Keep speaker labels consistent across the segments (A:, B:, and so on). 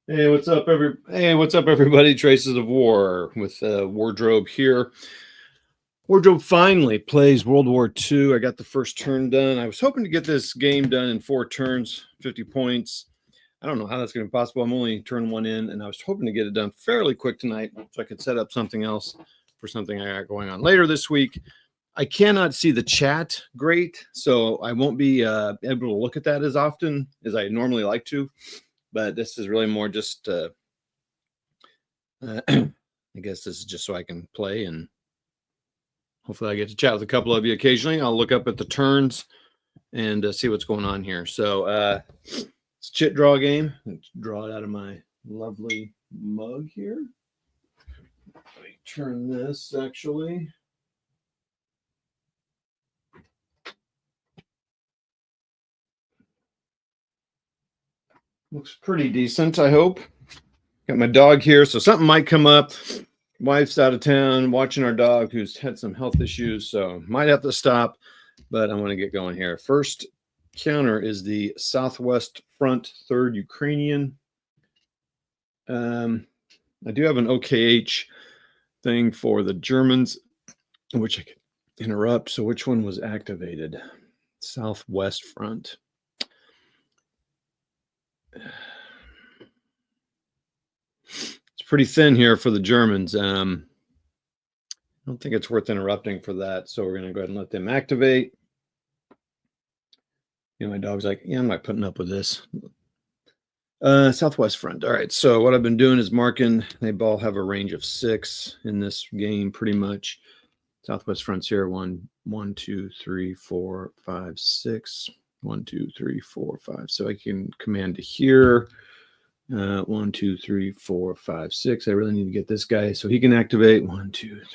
A: What's up, everybody? Traces of War with Wardrobe here. Wardrobe finally plays World War II. I got the first turn done. I was hoping to get this game done in 4 turns, 50 points. I don't know how that's going to be possible. I'm only turn 1 in, and I was hoping to get it done fairly quick tonight so I could set up something else for something I got going on later this week. I cannot see the chat great, so I won't be able to look at that as often as I normally like to. But this is really more just, I guess this is just so I can play, and hopefully I get to chat with a couple of you occasionally. I'll look up at the turns and see what's going on here. So it's a chit draw game. Let's draw it out of my lovely mug here. Let me turn this actually. Looks pretty decent, I hope. Got my dog here, so something might come up. Wife's out of town watching our dog who's had some health issues, so might have to stop, but I want to get going here. First counter is the Southwest Front, 3rd Ukrainian. I do have an OKH thing for the Germans, which I can interrupt. So which one was activated? Southwest Front. It's pretty thin here for the Germans. I don't think it's worth interrupting for that. So we're going to go ahead and let them activate. You know, my dog's like, yeah, I'm not putting up with this. Southwest Front. All right. So what I've been doing is marking. They all have a range of 6 in this game, pretty much. Southwest Front's here. 1, 2, 3, 4, 5, 6. 1, 2, 3, 4, 5. So I can command to here. 1, 2, 3, 4, 5, 6. I really need to get this guy so he can activate. 1, 2, 3, 4,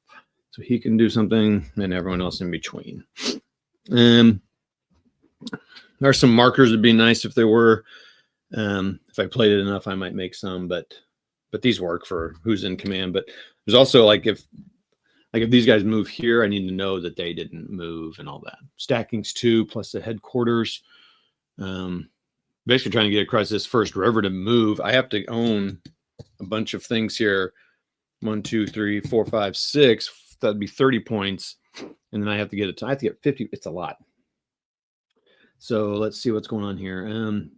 A: 5. So he can do something, and everyone else in between. There are some markers. It'd be nice if there were. If I played it enough, I might make some, but these work for who's in command. But there's also if these guys move here, I need to know that they didn't move and all that. Stacking's 2 plus the headquarters. Basically trying to get across this first river to move. I have to own a bunch of things here. 1, 2, 3, 4, 5, 6. That'd be 30 points. And then I have to get it. I have to get 50. It's a lot. So let's see what's going on here. And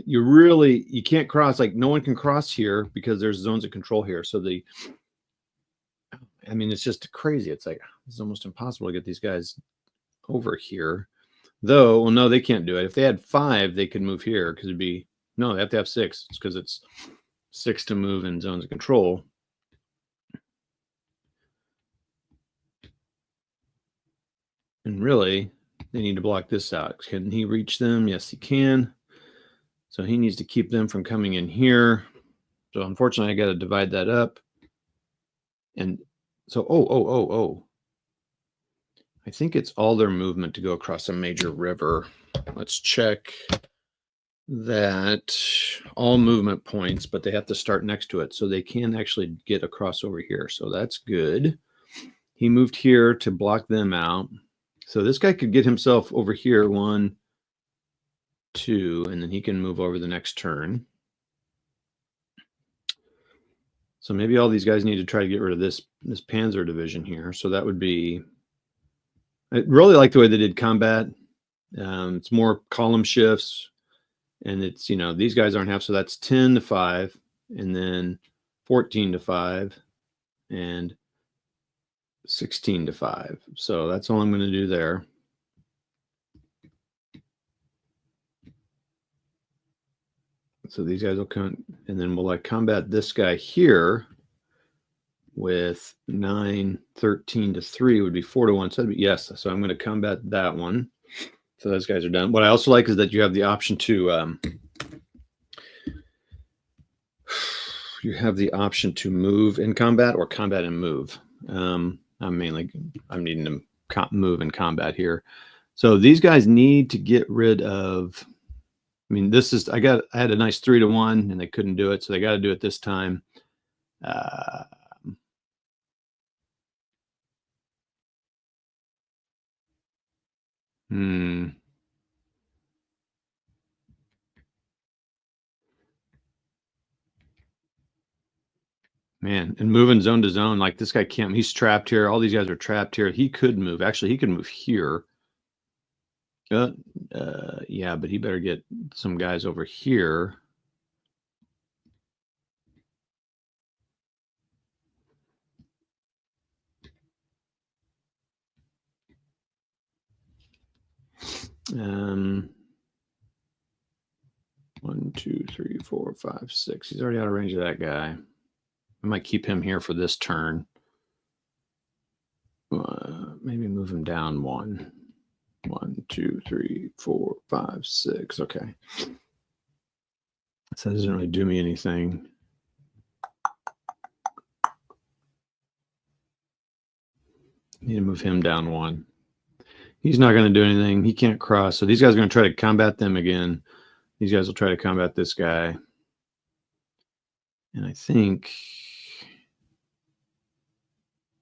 A: you can't cross, no one can cross here because there's zones of control here. So it's just crazy. It's it's almost impossible to get these guys over here. Though, well, no, they can't do it. If they had 5, they could move here because they have to have 6. It's because it's 6 to move in zones of control. And really, they need to block this out. Can he reach them? Yes, he can. So he needs to keep them from coming in here. So unfortunately, I got to divide that up. And so, I think it's all their movement to go across a major river. Let's check that. All movement points, but they have to start next to it. So they can actually get across over here. So that's good. He moved here to block them out. So this guy could get himself over here. 1, 2, and then he can move over the next turn. So maybe all these guys need to try to get rid of this Panzer division here. So that would be, I really like the way they did combat. It's more column shifts, and it's, these guys aren't half. So that's 10 to 5, and then 14 to 5, and 16 to 5. So that's all I'm going to do there. So these guys will come, and then we'll combat this guy here with 9, 13 to 3 would be 4 to 1. So that'd be, yes. So I'm going to combat that one. So those guys are done. What I also like is that you have the option to move in combat or combat and move. I'm needing to move in combat here. So these guys need to get rid of. I had a nice 3 to 1, and they couldn't do it, so they got to do it this time. Man, and moving zone to zone, like this guy can't. He's trapped here. All these guys are trapped here. He could move. Actually, he could move here. Yeah, but he better get some guys over here. Um, 1, 2, 3, 4, 5, 6. He's already out of range of that guy. I might keep him here for this turn. Maybe move him down 1. 1, 2, 3, 4, 5, 6. Okay. So that doesn't really do me anything. Need to move him down 1. He's not going to do anything. He can't cross. So these guys are going to try to combat them again. These guys will try to combat this guy. And I think...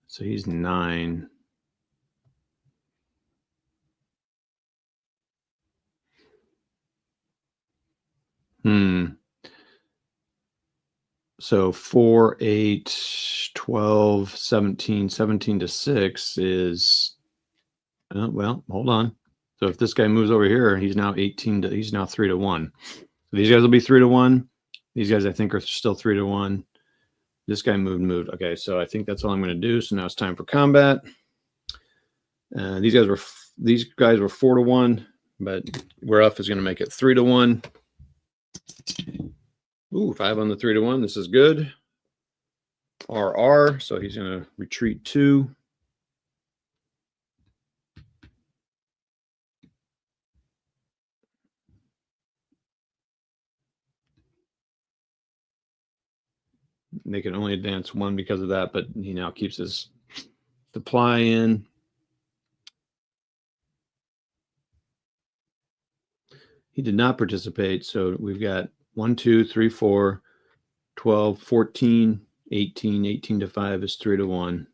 A: So he's 9. So 4, 8, 12, 17, 17 to 6 is... well, hold on. So if this guy moves over here, he's now 18 to... He's now 3 to 1. So these guys will be 3 to 1. These guys, I think, are still 3 to 1. This guy moved. Okay, so I think that's all I'm going to do. So now it's time for combat. These guys were 4 to 1, but Ruff is going to make it 3 to 1. Ooh, 5 on the 3 to 1. This is good. RR, so he's going to retreat 2. They can only advance 1 because of that, but he now keeps his supply in. He did not participate, so we've got 1, 2, 3, 4, 12, 14, 18. 18 to 5 is 3 to 1.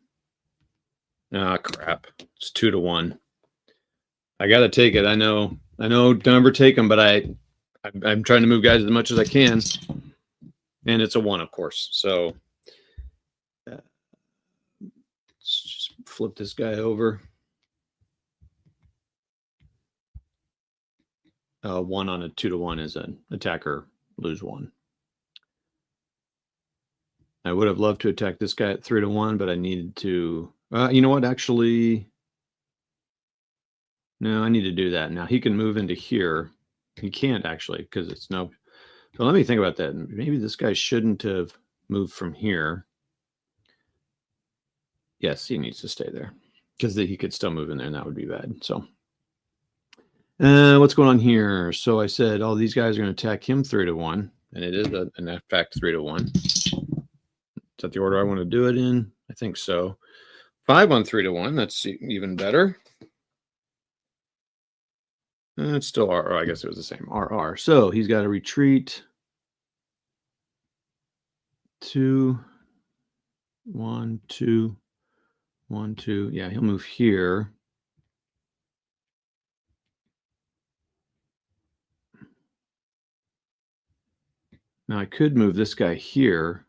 A: Ah, crap. It's 2 to 1. I got to take it. I know, don't ever take them, but I'm trying to move guys as much as I can. And it's a 1, of course. So let's just flip this guy over. 1 on a 2 to 1 is an attacker lose 1. I would have loved to attack this guy at 3 to 1, but I needed to. You know what? Actually, no, I need to do that. Now he can move into here. He can't actually because it's no. So let me think about that. Maybe this guy shouldn't have moved from here. Yes, he needs to stay there because he could still move in there, and that would be bad. So. What's going on here? So I said, oh, these guys are going to attack him 3 to 1, and it is in fact 3 to 1. Is that the order I want to do it in? I think so. 5 on 3 to 1. That's even better. It's still RR. I guess it was the same RR. So he's got to retreat 2, 1, 2, 1, 2. Yeah, he'll move here. Now I could move this guy here.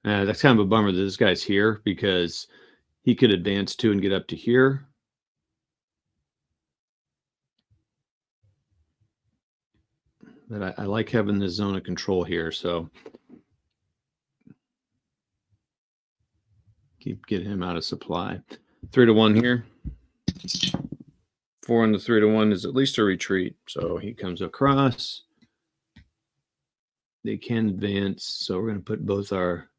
A: That's kind of a bummer that this guy's here because he could advance 2 and get up to here. But I like having this zone of control here, so keep getting him out of supply. 3 to 1 here. 4 on the 3 to 1 is at least a retreat, so he comes across. They can advance, so we're going to put both our.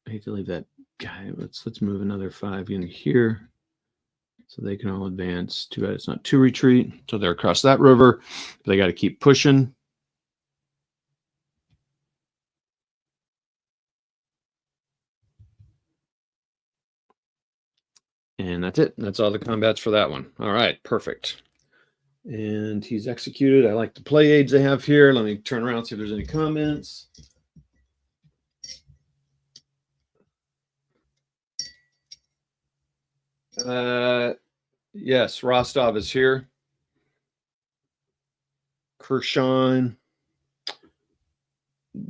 A: I hate to leave that guy. Let's move another 5 in here, so they can all advance. Too bad it's not 2 retreat, so they're across that river. They got to keep pushing. And that's it. That's all the combats for that one. All right, perfect. And he's executed. I like the play aids they have here. Let me turn around, see if there's any comments. Yes, Rostov is here. Kershaw,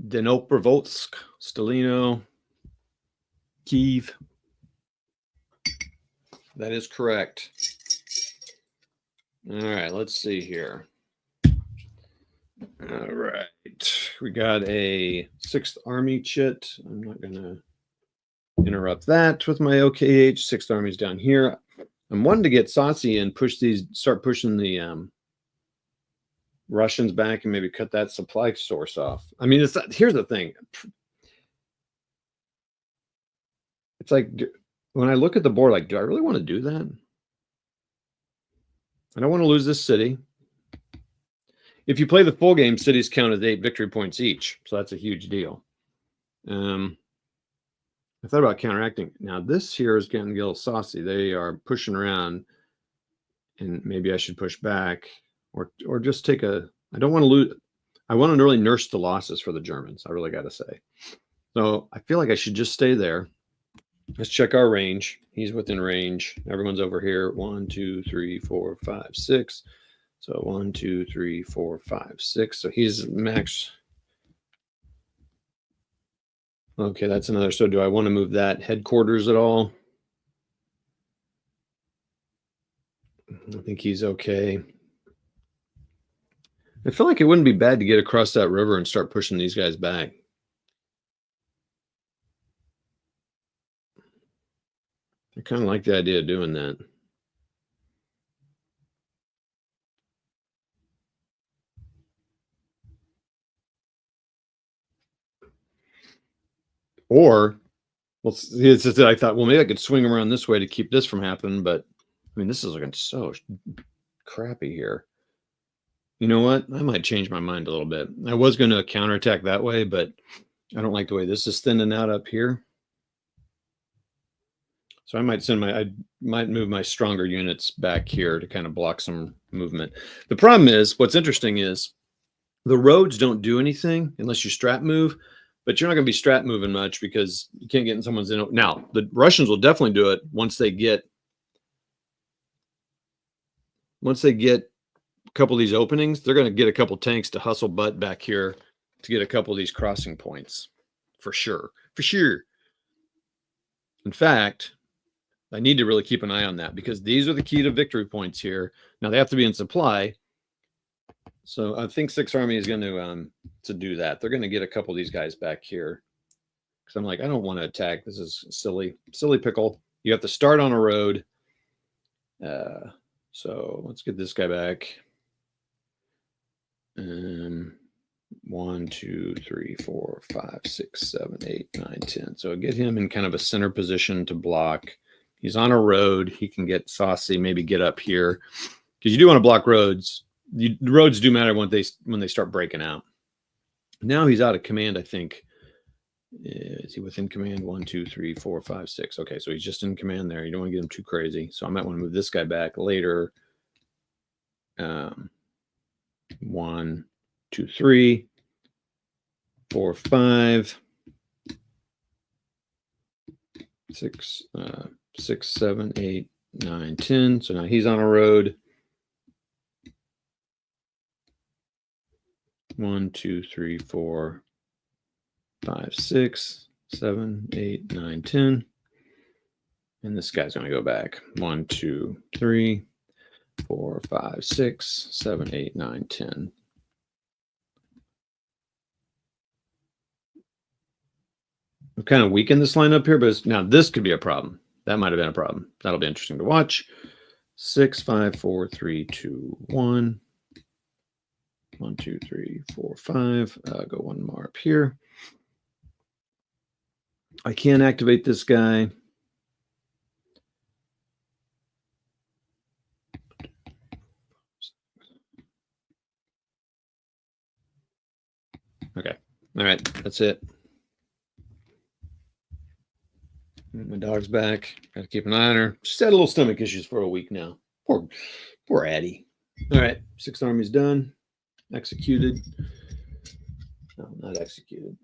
A: Dnipropetrovsk, Stalino, Kiev. That is correct. All right, let's see here. All right, we got a 6th Army chit. I'm not going to interrupt that with my OKH. 6th Army's down here. I'm wanting to get saucy and start pushing the Russians back and maybe cut that supply source off. I mean, here's the thing. It's like, when I look at the board, like, do I really want to do that? I don't want to lose this city. If you play the full game, cities count as 8 victory points each. So that's a huge deal. I thought about counteracting. Now, this here is getting a little saucy. They are pushing around, and maybe I should push back or just take a. I don't want to lose. I want to really nurse the losses for the Germans. I really got to say. So I feel like I should just stay there. Let's check our range. He's within range. Everyone's over here. 1, 2, 3, 4, 5, 6. So 1, 2, 3, 4, 5, 6. So he's max. Okay, that's another. So do I want to move that headquarters at all? I think he's okay. I feel like it wouldn't be bad to get across that river and start pushing these guys back. I kind of like the idea of doing that. Or, well, it's just that I thought, well, maybe I could swing around this way to keep this from happening. But I mean, this is looking so crappy here. You know what? I might change my mind a little bit. I was going to counterattack that way, but I don't like the way this is thinning out up here. So I might move my stronger units back here to kind of block some movement. The problem is, what's interesting is the roads don't do anything unless you strat move, but you're not going to be strat moving much because you can't get in someone's in. Now, the Russians will definitely do it once they get a couple of these openings. They're going to get a couple tanks to hustle butt back here to get a couple of these crossing points for sure. For sure. In fact, I need to really keep an eye on that because these are the key to victory points here. Now they have to be in supply. So I think 6th Army is going to do that. They're going to get a couple of these guys back here. Because I'm like, I don't want to attack. This is silly pickle. You have to start on a road. So let's get this guy back. 1, 2, 3, 4, 5, 6, 7, 8, 9, 10. So get him in kind of a center position to block. He's on a road. He can get saucy, maybe get up here. Because you do want to block roads. The roads do matter when they start breaking out. Now he's out of command, I think. Is he within command? 1, 2, 3, 4, 5, 6. Okay, so he's just in command there. You don't want to get him too crazy. So I might want to move this guy back later. 1, 2, 3, 4, 5, 6, 6, 7, 8, 9, 10. So now he's on a road. 1, 2, 3, 4, 5, 6, 7, 8, 9, 10. And this guy's going to go back. 1, 2, 3, 4, 5, 6, 7, 8, 9, 10. I'm kind of weak in this lineup here, but now this could be a problem. That might have been a problem. That'll be interesting to watch. 6, 5, 4, 3, 2, 1. 1, 2, 3, 4, 5. Go one more up here. I can't activate this guy. Okay. All right. That's it. My dog's back. Got to keep an eye on her. She's had a little stomach issues for a week now. Poor Addie. All right. 6th Army's done. Executed. No, not executed.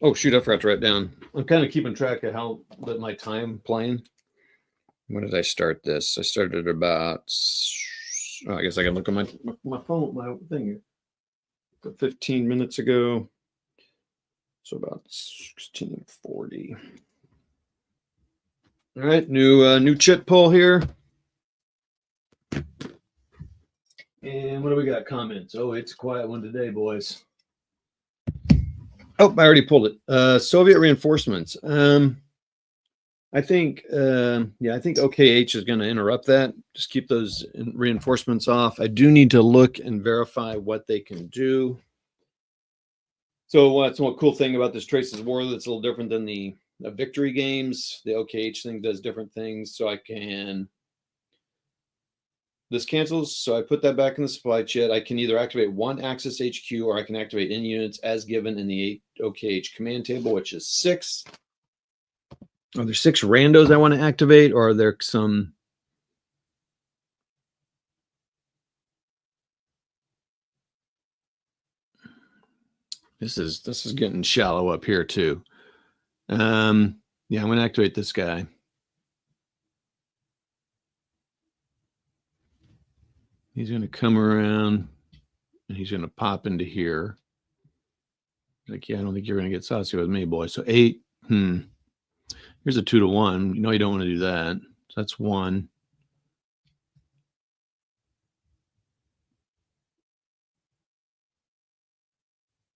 A: Oh, shoot. I forgot to write down. I'm kind of keeping track of my time playing. When did I start this? I started about, I guess I can look at my phone, my thing here. 15 minutes ago. So about 1640. All right, new chit pull here. And what do we got? Comments. Oh, it's a quiet one today, boys. Oh, I already pulled it. Soviet reinforcements. I think, I think OKH is going to interrupt that. Just keep those reinforcements off. I do need to look and verify what they can do. So what's one cool thing about this Traces War that's a little different than the victory games? The OKH thing does different things. So I can, this cancels. So I put that back in the supply chit. I can either activate one Axis HQ or I can activate any units as given in the OKH command table, which is 6. Are there 6 randos I want to activate, or are there some? This is getting shallow up here too. Yeah, I'm going to activate this guy. He's going to come around and he's going to pop into here. Like, yeah, I don't think you're going to get saucy with me, boy. So 8. Here's a 2 to 1. You know you don't want to do that. So that's 1.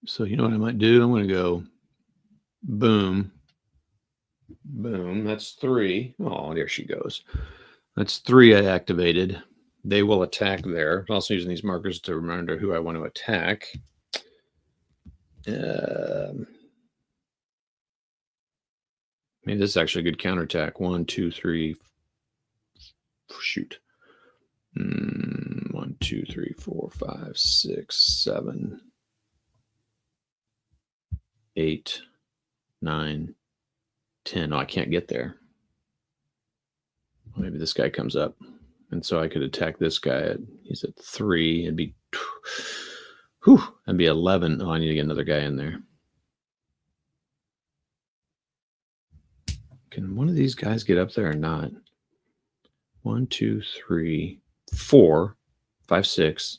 A: So you know what I might do? I'm going to go boom. Boom. That's 3. Oh, there she goes. That's 3 I activated. They will attack there. I'm also using these markers to remember who I want to attack. Maybe this is actually a good counterattack. 1, 2, 3. Shoot. 1, 2, 3, 4, 5, 6, 7, 8, 9, 10. Oh, I can't get there. Maybe this guy comes up. And so I could attack this guy. He's at 3. It'd be, that'd be 11. Oh, I need to get another guy in there. Can one of these guys get up there or not? 1, 2, 3, 4, 5, 6,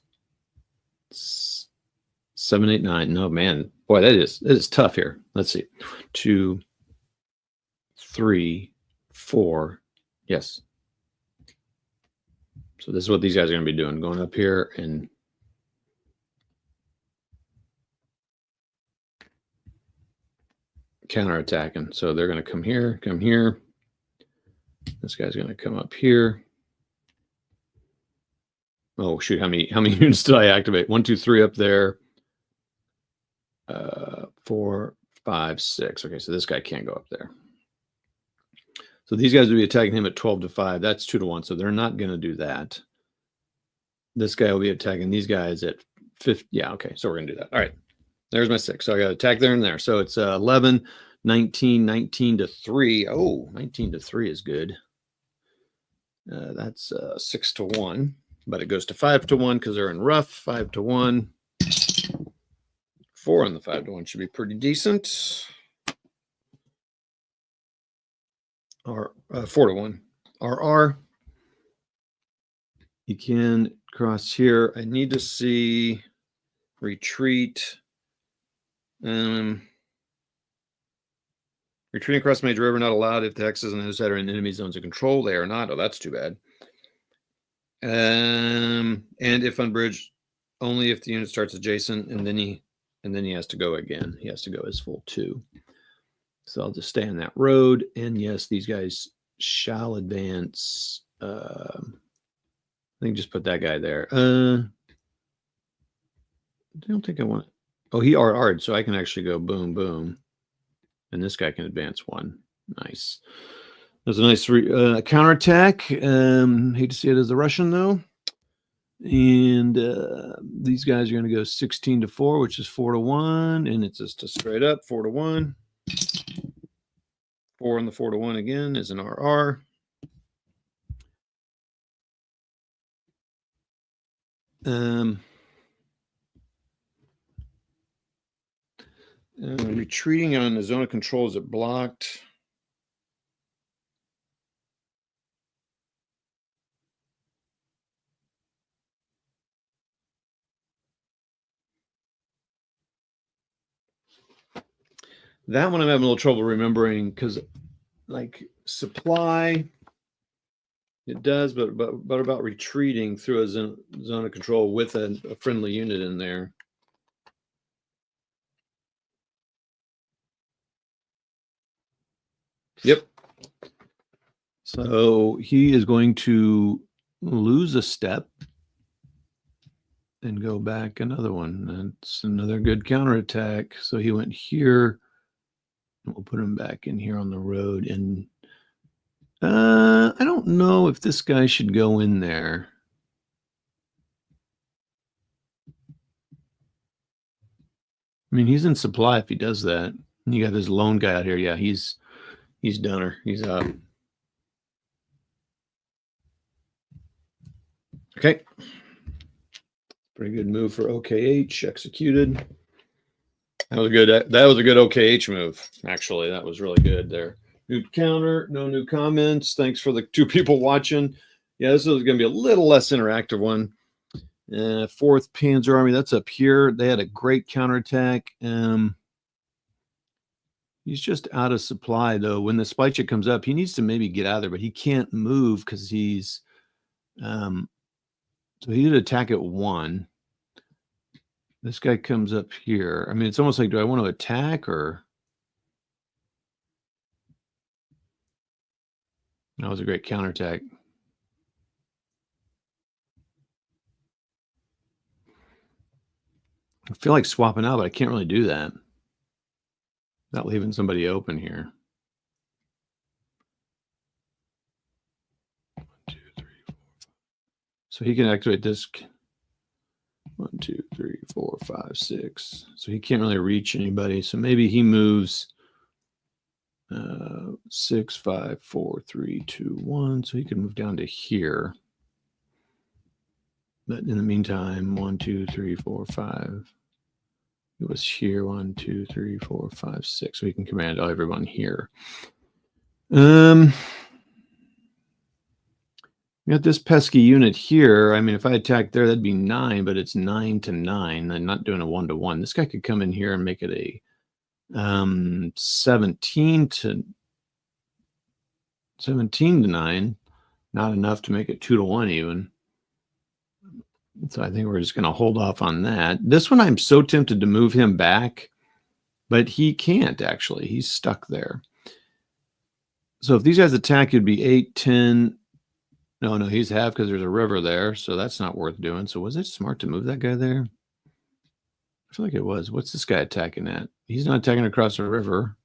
A: 7, 8, 9. No, man. Boy, that is tough here. Let's see. 2, 3, 4. Yes. So this is what these guys are going to be doing. Going up here and counterattacking. So they're going to come here, come here. This guy's going to come up here. Oh shoot! How many units did I activate? 1, 2, 3 up there. 4, 5, 6. Okay, so this guy can't go up there. So these guys will be attacking him at 12 to 5. That's 2 to 1. So they're not going to do that. This guy will be attacking these guys at 50. Yeah, okay. So we're going to do that. All right. There's my 6. So I got to attack there and there. So it's 11, 19, 19 to 3. Oh, 19 to 3 is good. That's 6 to 1. But it goes to 5 to 1 because they're in rough. 5 to 1. 4 on the 5 to 1 should be pretty decent. Or 4 to 1. RR. You can cross here. I need to see retreat. Retreating across major river not allowed if the hexes and those that are in enemy zones of control. They are not. Oh, that's too bad. And if unbridged, only if the unit starts adjacent, and then he has to go again. He has to go his full 2. So I'll just stay on that road. And yes, these guys shall advance. I think just put that guy there. I don't think I want. Oh, he RR'd, so I can actually go boom, boom. And this guy can advance 1. Nice. There's a nice counterattack. Hate to see it as a Russian, though. And these guys are going to go 16 to 4, which is 4 to 1. And it's just a straight up 4 to 1. 4 on the 4 to 1 again is an RR. Retreating on the zone of control, is it blocked? That one I'm having a little trouble remembering because, like, supply, it does, but about retreating through a zone of control with a friendly unit in there. Yep. So he is going to lose a step and go back another one. That's another good counterattack. So he went here. And we'll put him back in here on the road. And I don't know if this guy should go in there. I mean, he's in supply if he does that. And you got this lone guy out here. Yeah, he's done her. He's out. Okay. Pretty good move for OKH, executed. That was good. That was a good OKH move. Actually, that was really good there. New counter, no new comments. Thanks for the 2 people watching. Yeah, this is going to be a little less interactive one. 4th Panzer Army, that's up here. They had a great counterattack. He's just out of supply, though. When the supply check comes up, he needs to maybe get out of there, but he can't move because he's so he would attack at 1. This guy comes up here. I mean, it's almost like, do I want to attack or? That was a great counterattack. I feel like swapping out, but I can't really do that. Not leaving somebody open here. 1, 2, 3, 4, 5. So he can activate this. 1, 2, 3, 4, 5, 6. So he can't really reach anybody. So maybe he moves 6, 5, 4, 3, 2, 1. So he can move down to here. But in the meantime, 1, 2, 3, 4, 5. It was here. 1, 2, 3, 4, 5, 6. So he can command everyone here. We got this pesky unit here. I mean, if I attack there, that'd be 9, but it's 9 to 9. I'm not doing a 1-to-1. This guy could come in here and make it a 17 to 9. Not enough to make it 2-to-1 even. So I think we're just going to hold off on that. This one, I'm so tempted to move him back, but he can't actually. He's stuck there. So if these guys attack, it'd be 8, 10. No, he's half because there's a river there, so that's not worth doing. So was it smart to move that guy there? I feel like it was. What's this guy attacking at? He's not attacking across the river.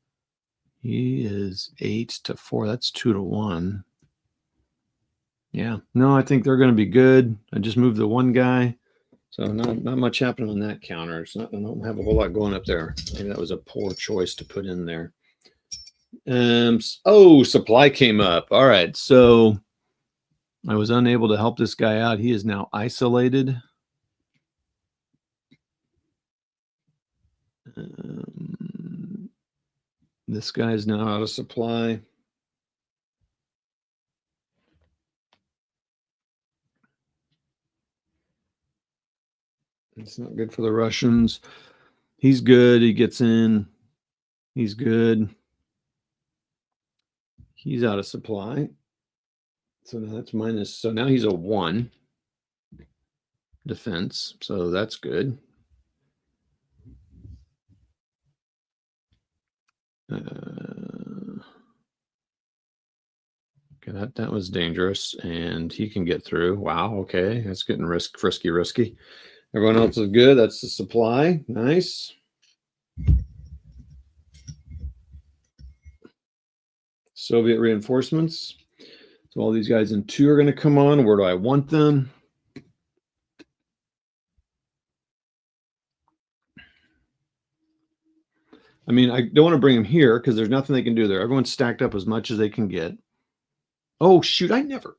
A: He is 8 to 4. That's 2-to-1. Yeah. No, I think they're going to be good. I just moved the one guy. So not much happening on that counter. I don't have a whole lot going up there. Maybe that was a poor choice to put in there. Supply came up. All right. So I was unable to help this guy out. He is now isolated. This guy is now out of supply. It's not good for the Russians. He's good. He gets in. He's good. He's out of supply. So now that's minus. So now he's a 1 defense. So that's good. Okay, that was dangerous, and he can get through. Wow, okay, that's getting risky. Everyone else is good. That's the supply. Nice. Soviet reinforcements. So all these guys in 2 are going to come on. Where do I want them? I mean, I don't want to bring them here because there's nothing they can do there. Everyone's stacked up as much as they can get. Oh, shoot.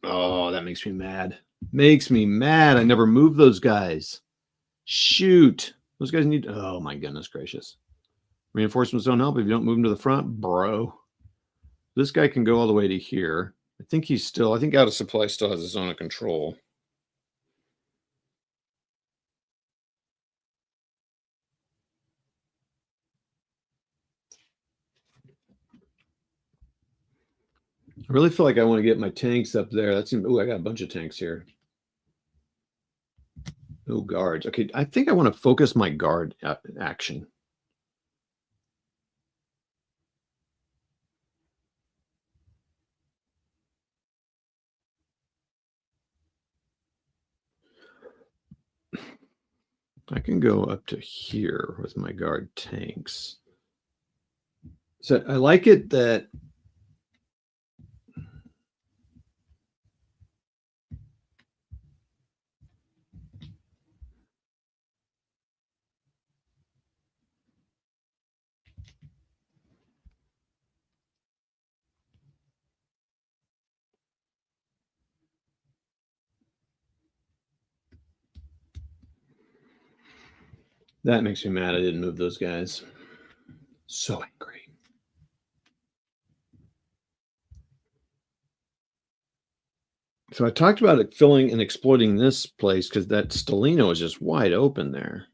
A: Oh, that makes me mad. I never moved those guys. Shoot. Those guys need. Oh, my goodness gracious. Reinforcements don't help if you don't move them to the front, bro. This guy can go all the way to here. I think out of supply still has a zone of control. I really feel like I want to get my tanks up there. That's oh, I got a bunch of tanks here. Oh, guards. Okay, I think I want to focus my guard action. I can go up to here with my guard tanks. So I like it that that makes me mad I didn't move those guys. So angry. So I talked about it filling and exploiting this place because that Stellino is just wide open there.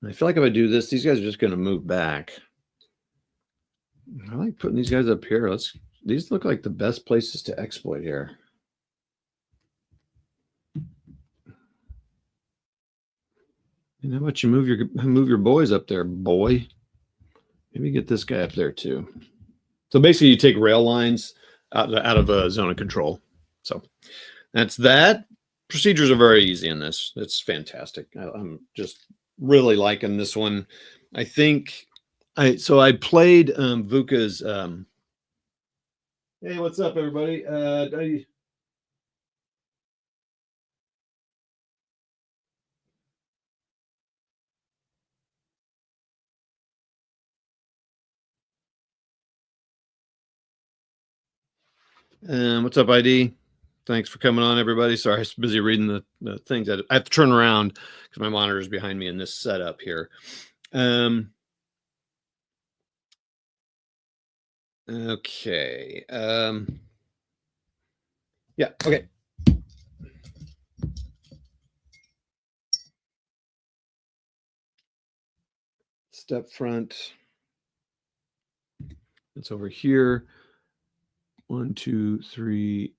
A: I feel like if I do this, these guys are just going to move back. I like putting these guys up here. These look like the best places to exploit here. And how about you move your boys up there, boy? Maybe get this guy up there too. So basically, you take rail lines out of a zone of control. So that's that. Procedures are very easy in this. It's fantastic. I'm just really liking this one. I think I played VUCA's. Hey, what's up, everybody? What's up, ID? Thanks for coming on, everybody. Sorry, I was busy reading the things. I have to turn around because my monitor is behind me in this setup here. Okay. Yeah. Okay. Step front. It's over here. 1, 2, 3,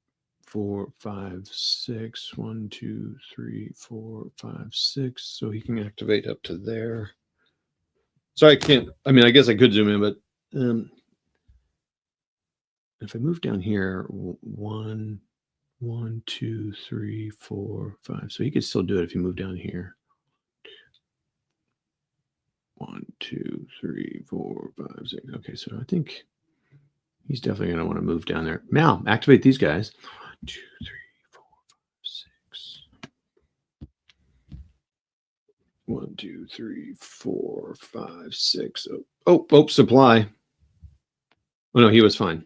A: 4, 5, 6. 1, 2, 3, 4, 5, 6. So he can activate up to there. So I can't. I mean, I guess I could zoom in, but if I move down here, 1, 2, 3, 4, 5. So he could still do it if you move down here. 1, 2, 3, 4, 5, 6. Okay, so I think he's definitely going to want to move down there. Now, activate these guys. 1, 2, 3, 4, 5, 6. 1, 2, 3, 4, 5, 6. Oh, supply. Oh, no, he was fine.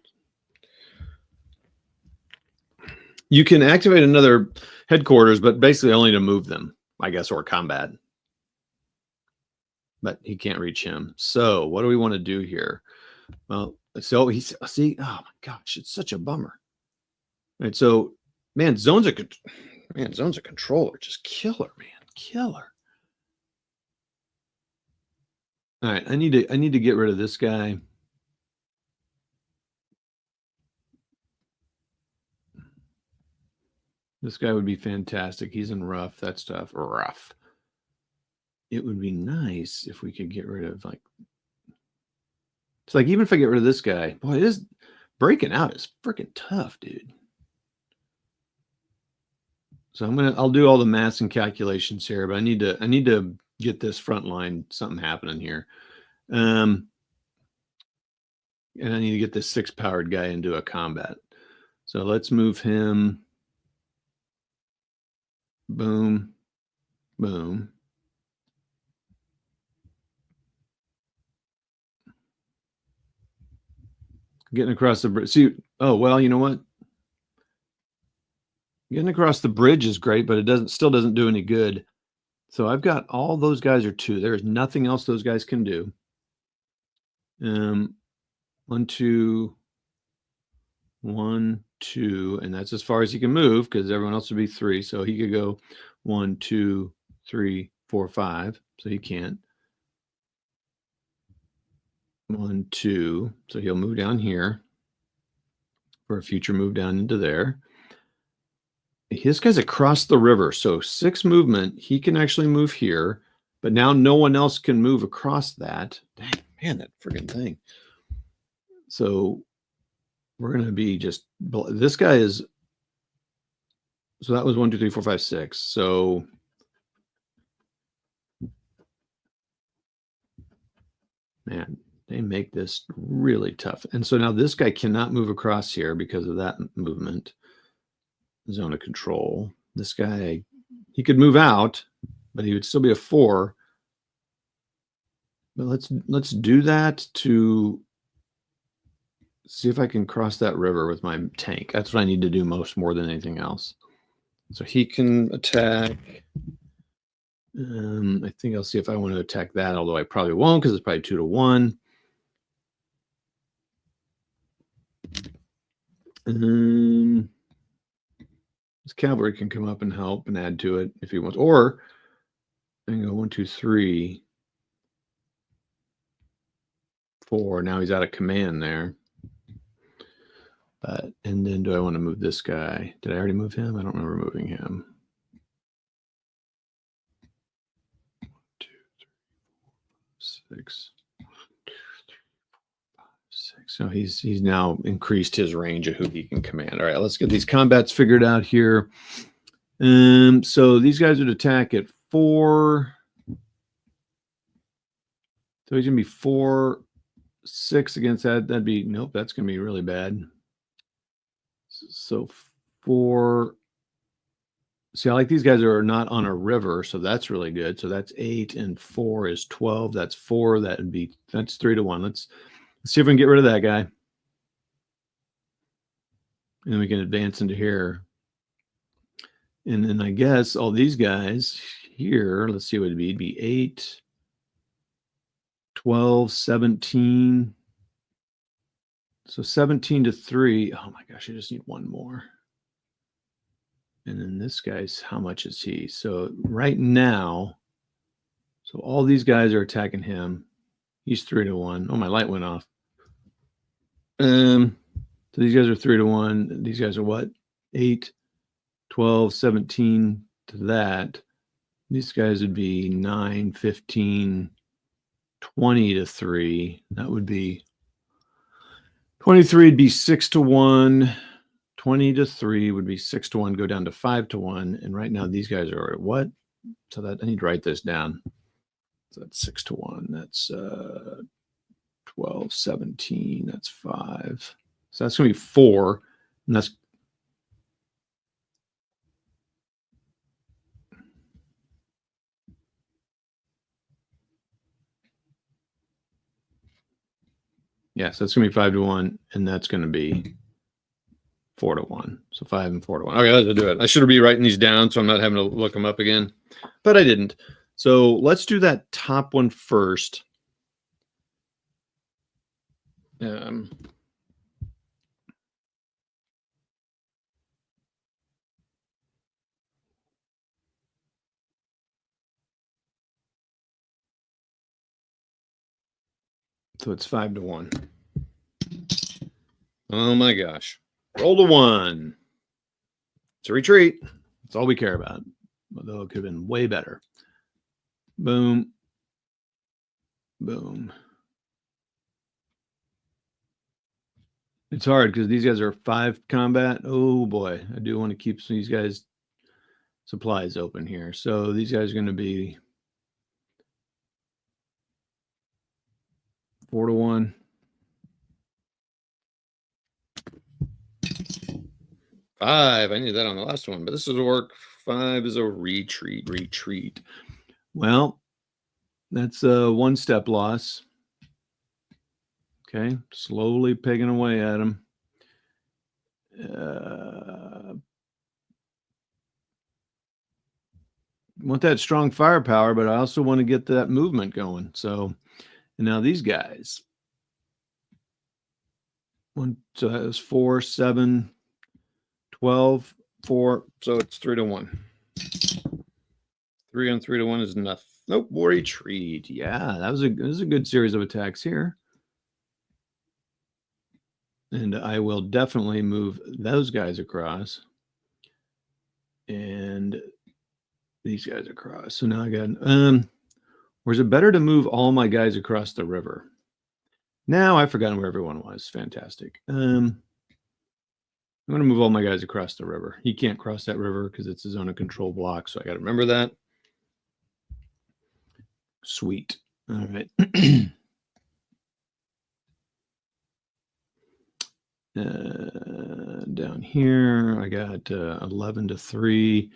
A: You can activate another headquarters, but basically only to move them, I guess, or combat. But he can't reach him. So what do we want to do here? Well, so he's see. Oh my gosh, it's such a bummer. All right, so man, zones of control are just killer, man, killer. All right, I need to get rid of this guy. This guy would be fantastic. He's in rough. That stuff rough. It would be nice if we could get rid of like. It's like even if I get rid of this guy, boy, this breaking out is freaking tough, dude. So I'll do all the maths and calculations here, but I need to get this front line something happening here. And I need to get this 6 powered guy into a combat. So let's move him. Boom, boom. Getting across the bridge. See, oh well, you know what? Getting across the bridge is great, but it still doesn't do any good. So I've got all those guys are 2. There's nothing else those guys can do. 1, 2, 1, 2, and that's as far as he can move because everyone else would be 3. So he could go 1, 2, 3, 4, 5. So he can't. 1, 2. So he'll move down here. for a future move down into there. This guy's across the river, so 6 movement. He can actually move here, but now no one else can move across that. Dang, man, that friggin' thing. So we're going to be just, this guy is, so that was 1, 2, 3, 4, 5, 6. So man, they make this really tough. And so now this guy cannot move across here because of that movement. Zone of control. This guy, he could move out, but he would still be a 4. But let's do that to see if I can cross that river with my tank. That's what I need to do more than anything else. So he can attack. I think I'll see if I want to attack that, although I probably won't because it's probably 2 to 1. This cavalry can come up and help and add to it if he wants. Or I can go 1, 2, 3, 4. Now he's out of command there. But and then do I want to move this guy? Did I already move him? I don't remember moving him. 1, 2, 3, 4, 5, 6. 1, 2, 3, 4, 5, 6. So he's now increased his range of who he can command. All right, let's get these combats figured out here. So these guys would attack at 4. So he's gonna be 4, 6 against that. That'd be nope. That's gonna be really bad. So 4. See, I like these guys are not on a river, so that's really good. So that's 8 and 4 is 12. That's 4. That's 3 to 1. Let's see if we can get rid of that guy. And then we can advance into here. And then I guess all these guys here, let's see what it'd be. It'd be 8, 12, 17. So 17 to 3. Oh my gosh, I just need 1 more. And then this guy's, how much is he? So right now, so all these guys are attacking him. He's 3 to 1. Oh, my light went off. So these guys are 3 to 1. These guys are what? 8, 12, 17 to that. These guys would be 9, 15, 20 to 3. That would be 23 would be 6 to 1. 20 to 3 would be 6 to 1, go down to 5 to 1. And right now these guys are at what? So that I need to write this down. So that's 6 to 1. That's 12, 17. That's 5. So that's going to be 4. And that's yeah, so it's going to be 5 to 1. And that's going to be 4 to 1. So 5 and 4 to 1. Okay, let's do it. I should be writing these down so I'm not having to look them up again, but I didn't. So let's do that top one first. So it's 5 to 1. Oh my gosh. Roll to 1. It's a retreat. That's all we care about. Although it could have been way better. Boom. Boom. It's hard because these guys are 5 combat. Oh boy. I do want to keep these guys supplies open here. So these guys are going to be 4 to 1. 5. I needed that on the last one, but this is a work. 5 is a retreat. Well, that's a 1-step loss. Okay, slowly pegging away at him. Want that strong firepower, but I also want to get that movement going. So, and now these guys. So that was 4, 7, 12, 4. So it's 3 to 1. 3 on 3 to 1 is enough. Nope, war retreat. Yeah, that was a good series of attacks here. And I will definitely move those guys across. And these guys across. So now I got, or is it better to move all my guys across the river? Now I've forgotten where everyone was. Fantastic. I'm going to move all my guys across the river. He can't cross that river because it's a zone of control block. So I got to remember that. Sweet. All right. Down here, I got 11-3.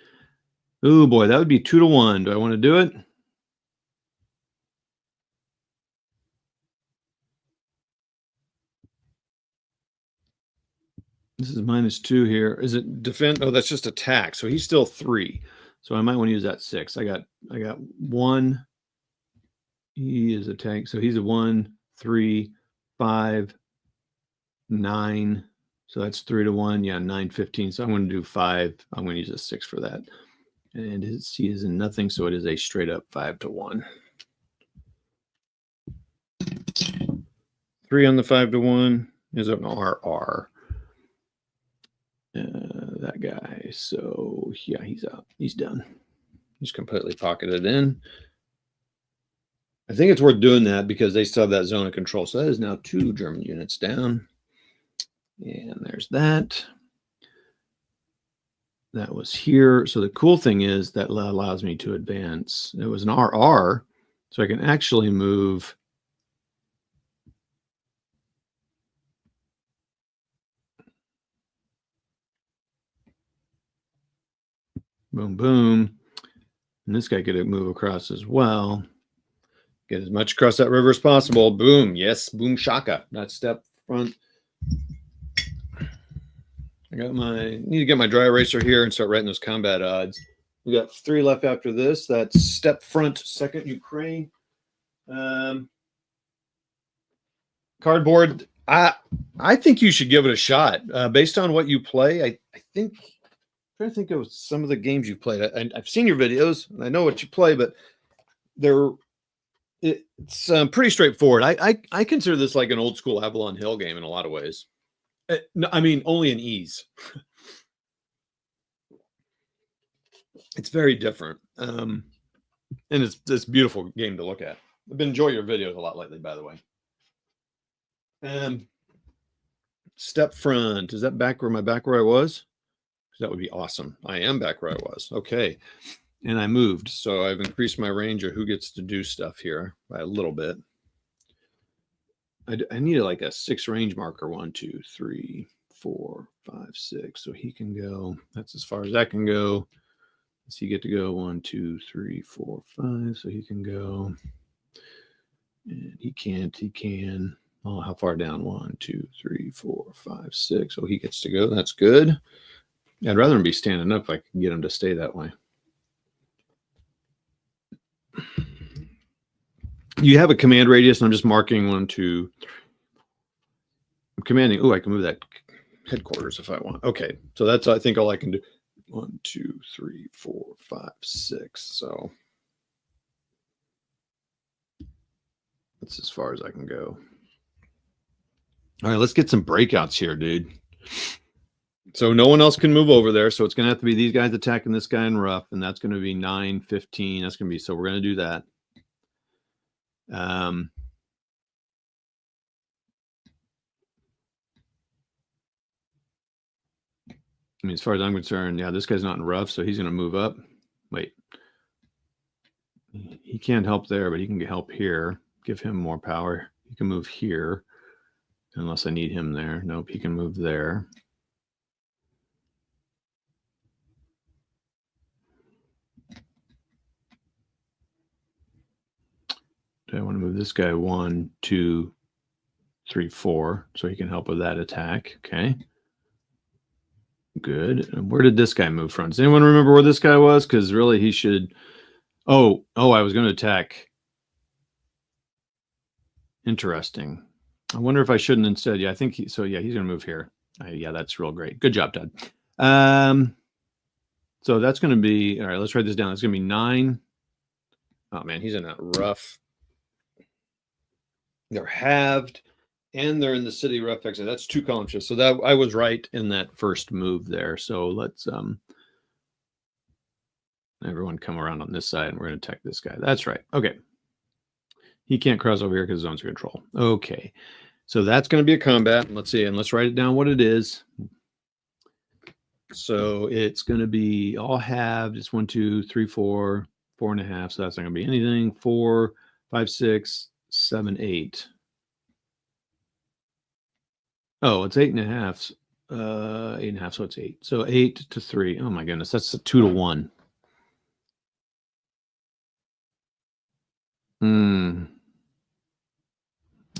A: Oh boy, that would be 2-1. Do I want to do it? This is -2 here. Is it defend? Oh, that's just attack. So he's still 3. So I might want to use that 6. I got 1. He is a tank. So he's a 1, 3, 5, 9. So that's 3-1. Yeah, 9, 15. So I'm going to do 5. I'm going to use a 6 for that. And his C is in nothing. So it is a straight up 5-1. 3 on the 5-1 is an RR. That guy. So yeah, he's out. He's done. He's completely pocketed in. I think it's worth doing that because they still have that zone of control. So that is now 2 German units down. And there's that. That was here. So the cool thing is that allows me to advance. It was an RR, so I can actually move. Boom, boom. And this guy could move across as well. Get as much across that river as possible. Boom. Yes, boom shaka. That step front. I got need to get my dry eraser here and start writing those combat odds. We got 3 left after this. That's step front, 2nd Ukraine. Cardboard. I think you should give it a shot. Based on what you play, I think I'm trying to think of some of the games you've played. I've seen your videos and I know what you play, but it's pretty straightforward. I consider this like an old school Avalon Hill game in a lot of ways. No, I mean, only in ease. It's very different. And it's this beautiful game to look at. I've been enjoying your videos a lot lately, by the way. Step front. Is that back where I was? That would be awesome. I am back where I was. Okay. And I moved. So I've increased my range of who gets to do stuff here by a little bit. I need like a 6 range marker. 1, 2, 3, 4, 5, 6. So he can go. That's as far as that can go. So you get to go 1, 2, 3, 4, 5. So he can go. And he can't. He can. Oh, how far down? 1, 2, 3, 4, 5, 6. So he gets to go. That's good. I'd rather him be standing up if I can get him to stay that way. You have a command radius, and I'm just marking 1, 2. I'm commanding. Oh, I can move that headquarters if I want. Okay, so that's I think all I can do. 1, 2, 3, 4, 5, 6. So that's as far as I can go. All right, let's get some breakouts here, dude. So no one else can move over there. So it's going to have to be these guys attacking this guy in rough, and that's going to be 9, 15. That's going to be, so we're going to do that. I mean, as far as I'm concerned, yeah, this guy's not in rough, so he's going to move up. Wait. He can't help there, but he can help here. Give him more power. He can move here, unless I need him there. Nope, he can move there. Do I want to move this guy 1, 2, 3, 4, so he can help with that attack? Okay. Good. And where did this guy move from? Does anyone remember where this guy was? Because really he should. Oh, I was going to attack. Interesting. I wonder if I shouldn't instead. Yeah, I think so. Yeah, he's going to move here. Yeah, that's real great. Good job, Todd. So that's going to be, all right, let's write this down. It's going to be 9. Oh, man, he's in that rough. They're halved. and they're in the city rough exit. That's 2 column shifts. So that I was right in that first move there. So let's everyone come around on this side, and we're going to attack this guy. That's right. Okay. He can't cross over here because zones of control. Okay. So that's going to be a combat. Let's see, and let's write it down what it is. So it's going to be all halved. It's 1, 2, 3, 4, 4.5. So that's not going to be anything. 4, 5, 6, 7, 8. Oh, it's 8.5. 8.5. So it's 8. So 8 to 3. Oh my goodness, that's a 2 to 1.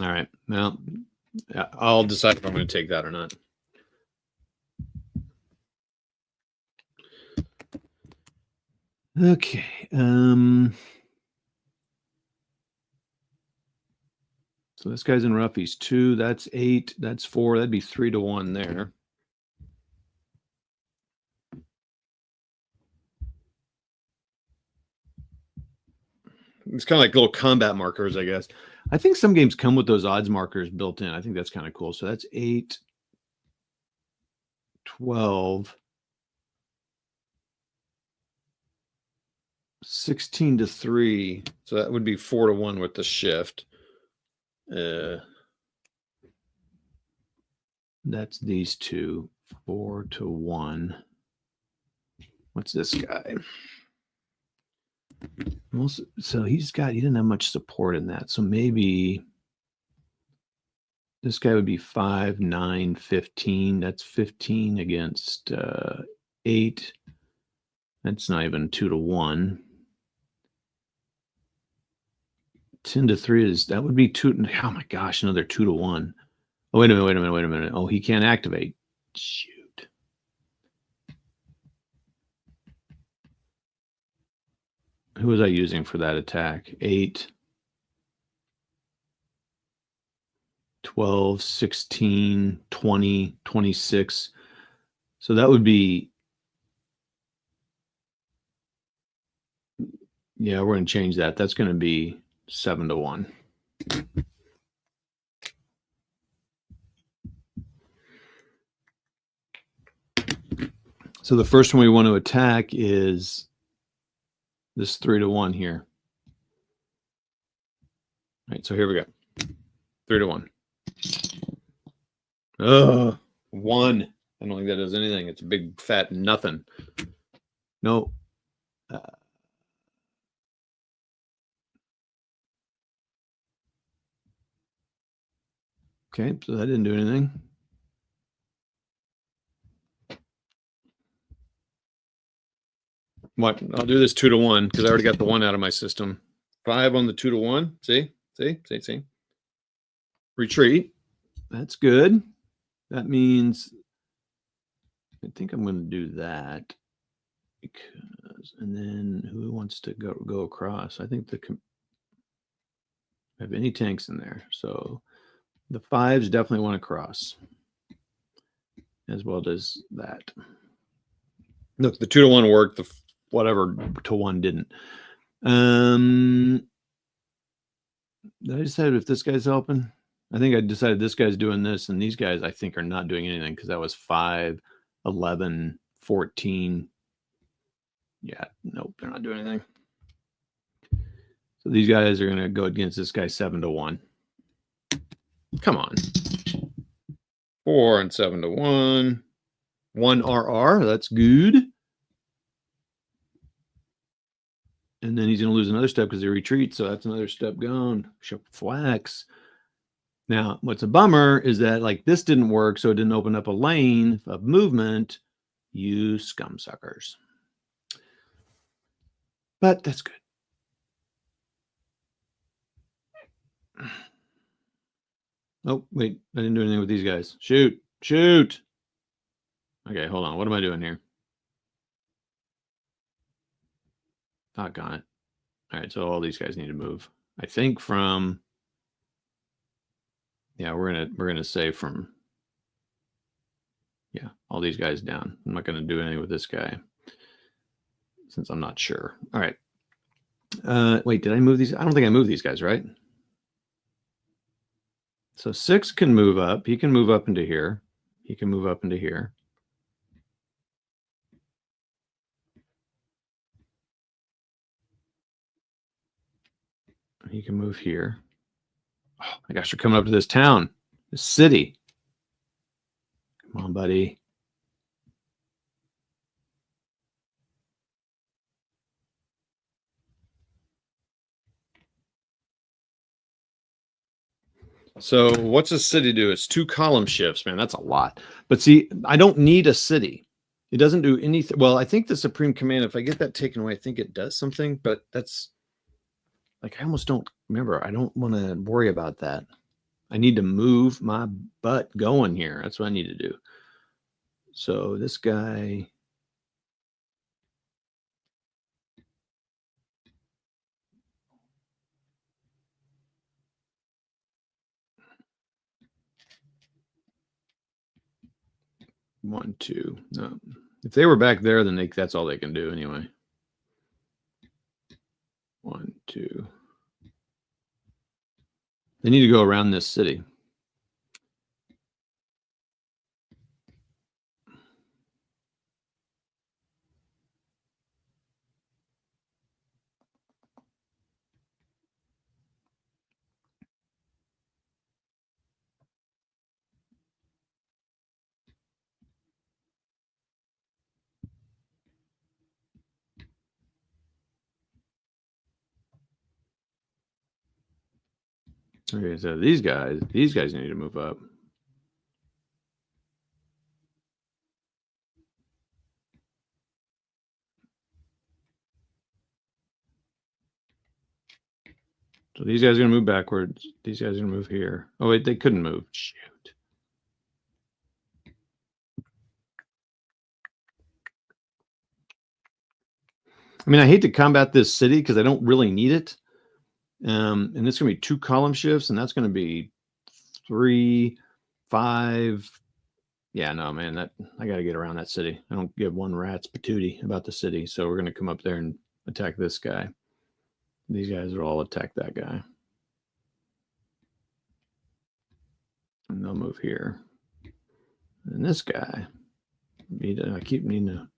A: All right. Well, I'll decide if I'm going to take that or not. Okay. So this guy's in rough. He's 2. That's 8. That's 4. That'd be 3 to 1 there. It's kind of like little combat markers, I guess. I think some games come with those odds markers built in. I think that's kind of cool. So that's 8, 12, 16 to 3. So that would be 4 to 1 with the shift. That's these two. 4 to 1. What's this guy? So he didn't have much support in that. So maybe this guy would be 5, 9, 15. That's 15 against 8. That's not even 2 to 1. 10 to 3 that would be 2. Oh my gosh, another 2 to 1. Oh, wait a minute. Oh, he can't activate. Shoot. Who was I using for that attack? 8, 12, 16, 20, 26. So that would be, yeah, we're going to change that. That's going to be 7 to 1. So the first one we want to attack is this 3 to 1 here. All right, so here we go. 3 to 1. Oh, 1. I don't think that does anything. It's a big fat nothing. No. Okay, so that didn't do anything. What? I'll do this 2 to 1 because I already got the 1 out of my system. 5 on the 2 to 1. See? Retreat. That's good. That means I think I'm going to do that because, and then who wants to go across? I think have any tanks in there. So the 5s definitely want to cross, as well as that. Look, the 2 to 1 worked. The whatever to 1 didn't. Did I decide if this guy's helping? I think I decided this guy's doing this, and these guys I think are not doing anything because that was 5, 11, 14. Yeah, nope, they're not doing anything. So these guys are going to go against this guy 7 to 1. Come on. 4 and 7 to 1. 1 RR. That's good. And then he's going to lose another step because he retreats. So that's another step gone. Flex. Now, what's a bummer is that like this didn't work, so it didn't open up a lane of movement. You scum suckers. But that's good. Oh, wait. I didn't do anything with these guys. Shoot. Okay, hold on. What am I doing here? Doggone it. All right, so all these guys need to move. I think from, yeah, we're gonna say from, yeah, all these guys down. I'm not gonna do anything with this guy since I'm not sure. All right. Wait, did I move these? I don't think I moved these guys, right? So 6 can move up. He can move up into here. He can move up into here. He can move here. Oh my gosh, they're coming up to this town, this city. Come on, buddy. So what's a city do? It's 2 column shifts, man. That's a lot. But see, I don't need a city. It doesn't do anything. Well, I think the Supreme Command, if I get that taken away, I think it does something, but that's like, I almost don't remember. I don't want to worry about that. I need to move my butt going here. That's what I need to do. So this guy. One, two. No. If they were back there, then that's all they can do anyway. 1, 2. They need to go around this city. Okay, so these guys need to move up. So these guys are going to move backwards. These guys are going to move here. Oh, wait, they couldn't move. Shoot. I mean, I hate to combat this city because I don't really need it. And it's going to be 2 column shifts, and that's going to be 3, 5. Yeah, no, man, that I got to get around that city. I don't give one rat's patootie about the city. So we're going to come up there and attack this guy. These guys will all attack that guy. And they'll move here. And this guy, I keep needing to.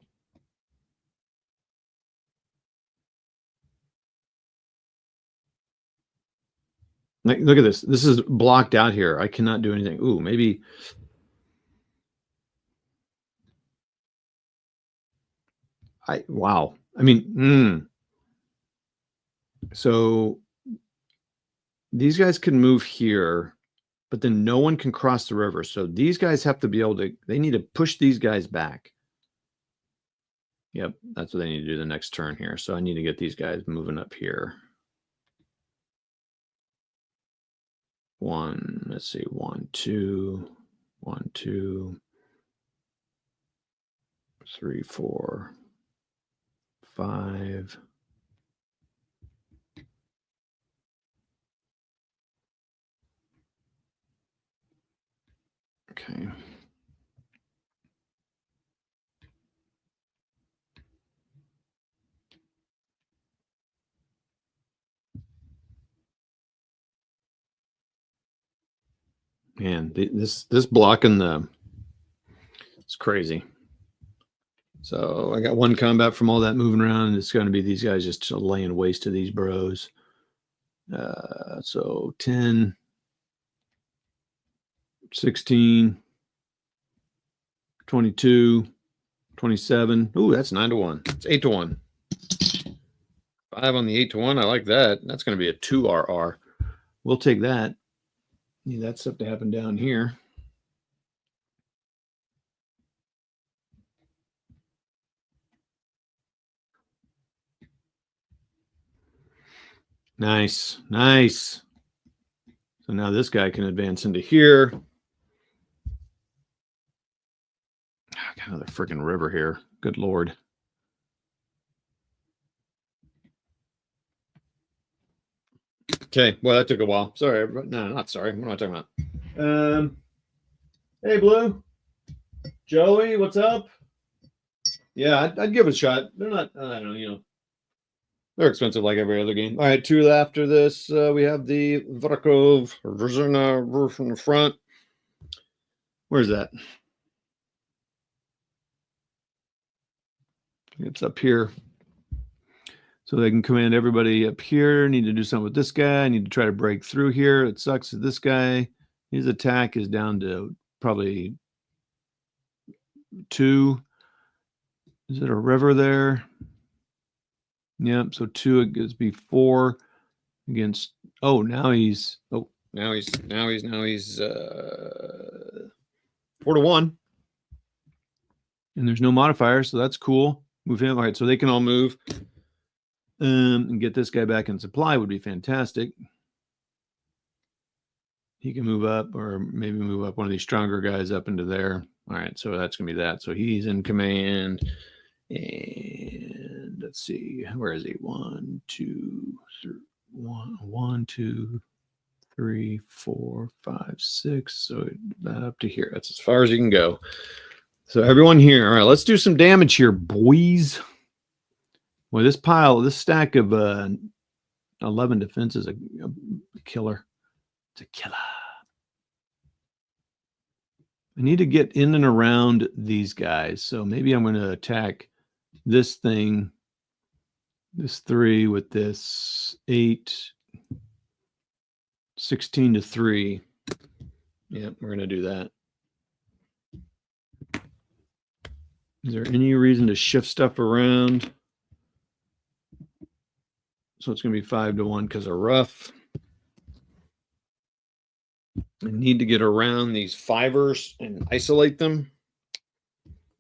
A: Like, look at this. This is blocked out here. I cannot do anything. Ooh, maybe. Wow. I mean, So these guys can move here, but then no one can cross the river. So these guys have to be able to, they need to push these guys back. Yep, that's what they need to do the next turn here. So I need to get these guys moving up here. 1, let's see, 1, 2, 1, 2, 3, 4, 5. Okay. Man, this blocking it's crazy. So I got 1 combat from all that moving around, and it's going to be these guys just laying waste to these bros. So 10, 16, 22, 27. Ooh, that's 9-1. It's 8-1. 5 on the 8-1. I like that. That's going to be a 2 RR. We'll take that. Need that stuff to happen down here. Nice. Nice. So now this guy can advance into here. I got another freaking river here. Good Lord. Okay. Well, that took a while. Sorry. No, not sorry. What am I talking about? Hey, Blue. Joey, what's up? Yeah, I'd give it a shot. They're not, I don't know, They're expensive like every other game. All right, two after this, we have the VUCA roof in the front. Where's that? It's up here. So they can command everybody up here. Need to do something with this guy. I need to try to break through here. It sucks that this guy, his attack is down to probably 2. Is it a river there? Yep. So 2 against be 4 against. Oh, now he's 4 to 1. And there's no modifier, so that's cool. Move him. All right, so they can all move. And get this guy back in supply would be fantastic. He can move up, or maybe move up one of these stronger guys up into there. All right, so that's going to be that. So he's in command. And let's see, where is he? 1, 2, 3, 1, 2, 3, 4, 5, 6. So that up to here. That's as far as you can go. So everyone here. All right, let's do some damage here, boys. Well, this stack of 11 defense is a killer. It's a killer. I need to get in and around these guys. So maybe I'm going to attack this thing, this 3 with this 8, 16 to 3. Yeah, we're going to do that. Is there any reason to shift stuff around? So it's going to be 5 to 1 because of rough. I need to get around these fivers and isolate them.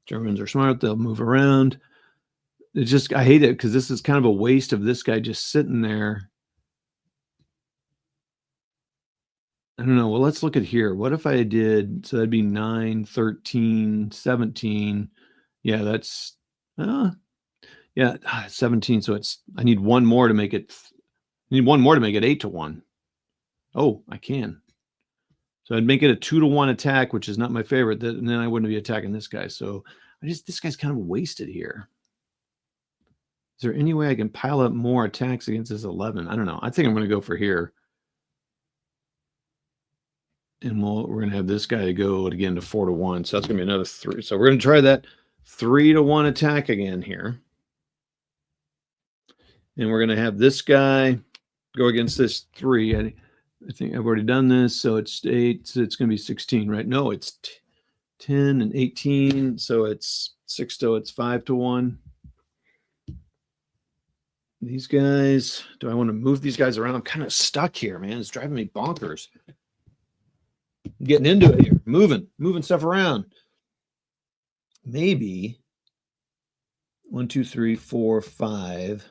A: Germans are smart. They'll move around. It's just, I hate it because this is kind of a waste of this guy just sitting there. I don't know. Well, let's look at here. What if I did, so that'd be 9, 13, 17. Yeah, that's, yeah, 17. So it's, I need one more to make it, 8 to 1. Oh, I can. So I'd make it a 2 to 1 attack, which is not my favorite. And then I wouldn't be attacking this guy. So this guy's kind of wasted here. Is there any way I can pile up more attacks against this 11? I don't know. I think I'm going to go for here. And we're going to have this guy go again to 4 to 1. So that's going to be another 3. So we're going to try that 3 to 1 attack again here. And we're going to have this guy go against this 3. I think I've already done this. So it's 8. So it's going to be 16, right? No, it's 10 and 18. So it's 6 to, it's 5 to 1. These guys, do I want to move these guys around? I'm kind of stuck here, man. It's driving me bonkers. I'm getting into it here. Moving stuff around. Maybe 1, 2, 3, 4, 5.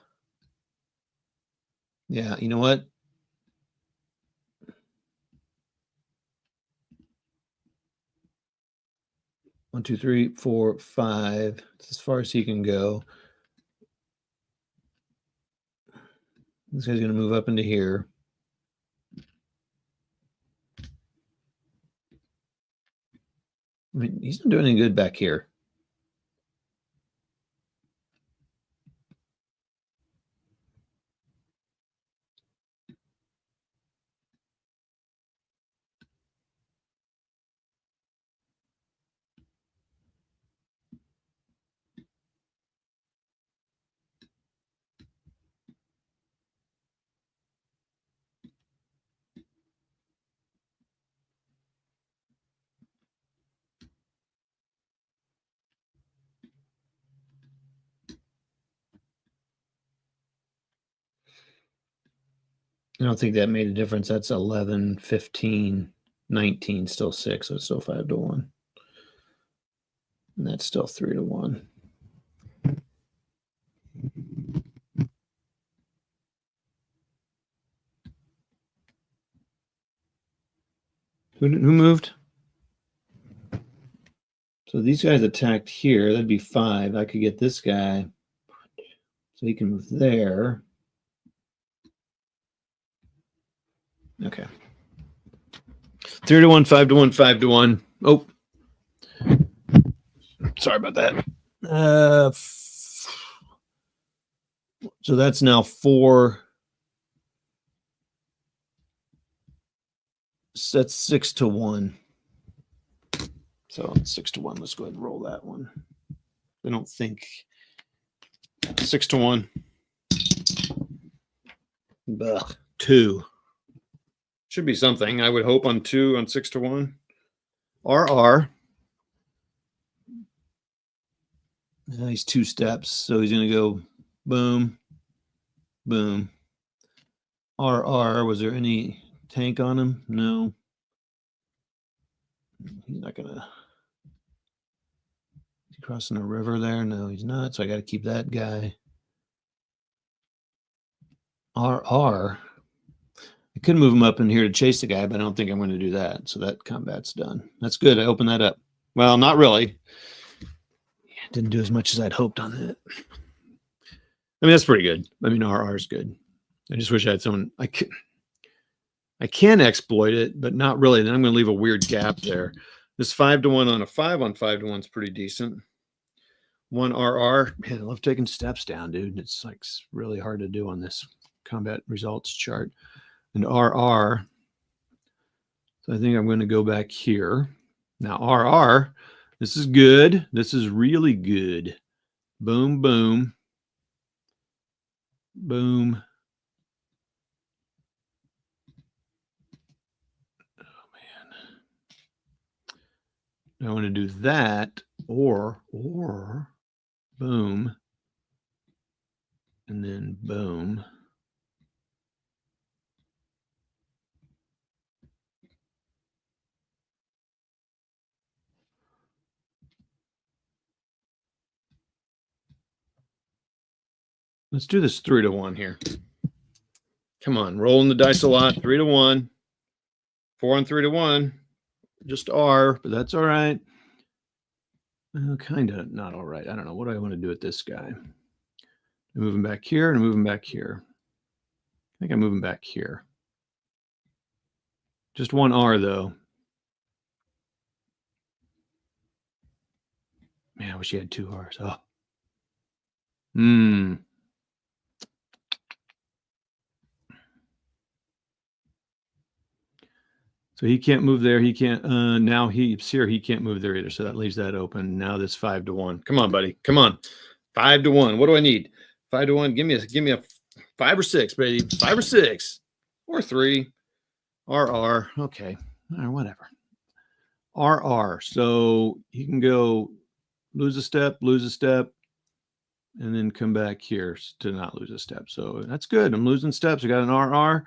A: Yeah, you know what? One, 2, 3, 4, 5. It's as far as he can go. This guy's going to move up into here. I mean, he's not doing any good back here. I don't think that made a difference. That's 11, 15, 19, still 6. So it's still 5 to 1. And that's still 3 to 1. Who moved? So these guys attacked here. That'd be 5. I could get this guy. So he can move there. Okay. 3 to 1, 5 to 1, 5 to 1. Oh. Sorry about that. So that's now 4. That's 6 to 1. So 6 to 1. Let's go ahead and roll that one. I don't think 6 to 1. 2. Should be something. I would hope on 2 on 6 to 1. RR. Now he's 2 steps, so he's going to go boom, boom. RR. Was there any tank on him? No. He's not going to. Is he crossing a river there? No, he's not. So I got to keep that guy. RR. I could move him up in here to chase the guy, but I don't think I'm going to do that. So that combat's done. That's good. I opened that up. Well, not really. Didn't do as much as I'd hoped on that. I mean, that's pretty good. I mean, RR is good. I just wish I had someone. I can exploit it, but not really. Then I'm going to leave a weird gap there. This 5 to 1 on a 5 on 5 to 1 is pretty decent. 1 RR. Man, I love taking steps down, dude. It's like really hard to do on this combat results chart. And RR. So I think I'm going to go back here. Now, RR. This is good. This is really good. Boom, boom. Boom. Oh, man. I want to do that or boom. And then boom. Let's do this 3 to 1 here. Come on, rolling the dice a lot. 3 to 1. 4 on 3 to 1. Just R, but that's all right. Kind of not all right. I don't know. What do I want to do with this guy? I'm moving back here and moving back here. I think I'm moving back here. Just 1 R, though. Man, I wish he had 2 R's. Oh. So he can't move there. He can't. Now he's here. He can't move there either. So that leaves that open. Now this 5 to 1. Come on, buddy. Come on. 5 to 1. What do I need? 5 to 1. Give me a 5 or 6, baby. 5 or 6 or 3. RR. Okay. All right, whatever. RR. So he can go lose a step, and then come back here to not lose a step. So that's good. I'm losing steps. I got an RR.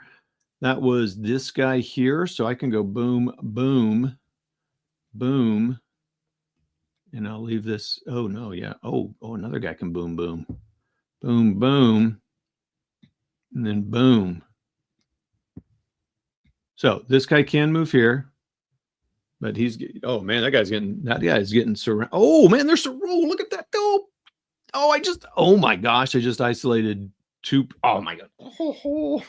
A: That was this guy here. So I can go boom, boom, boom. And I'll leave this. Oh, no. Yeah. Oh, another guy can boom, boom, boom, boom. And then boom. So this guy can move here. But he's, oh, man, that guy's getting surrounded. Oh, man, there's a roll. Look at that. Oh, my gosh. I just isolated 2. Oh, my God. Oh,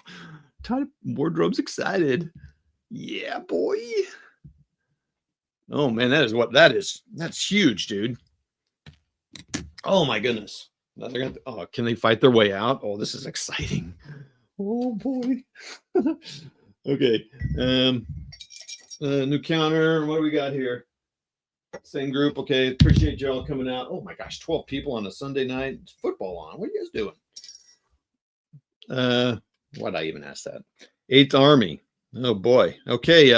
A: Todd Wardrobe's excited. Yeah, boy. Oh, man, that's huge, dude. Oh, my goodness. Now they're gonna, can they fight their way out? Oh, this is exciting. Oh, boy. Okay. New counter. What do we got here? Same group. Okay. Appreciate y'all coming out. Oh, my gosh. 12 people on a Sunday night. It's football on. What are you guys doing? Why'd I even ask that? 8th Army. Oh, boy. Okay.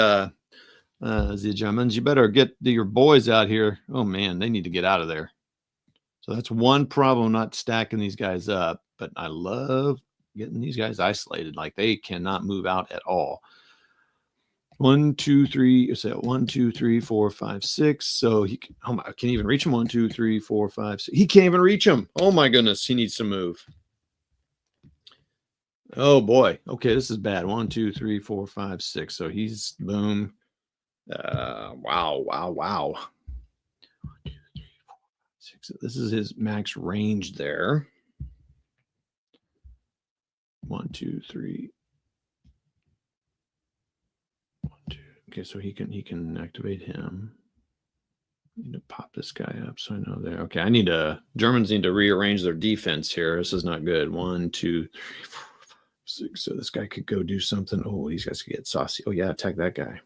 A: The Germans, you better get your boys out here. Oh, man, they need to get out of there. So that's one problem, not stacking these guys up. But I love getting these guys isolated. Like they cannot move out at all. 1, 2, 3. Is that 1, 2, 3, 4, 5, 6? So he can, I can't even reach him. 1, 2, 3, 4, 5, 6. He can't even reach him. Oh, my goodness. He needs to move. Oh, boy. Okay, this is bad. 1, 2, 3, 4, 5, 6. So he's boom. Wow. 1, 2, 3, 4, 5, 6. This is his max range there. 1, 2, 3. 1, 2. Okay, so he can activate him. Need to pop this guy up so I know there. Okay, I need to. Germans need to rearrange their defense here. This is not good. 1, 2, 3, 4, 5, 6. So this guy could go do something. Oh, these guys could get saucy. Oh yeah, attack that guy.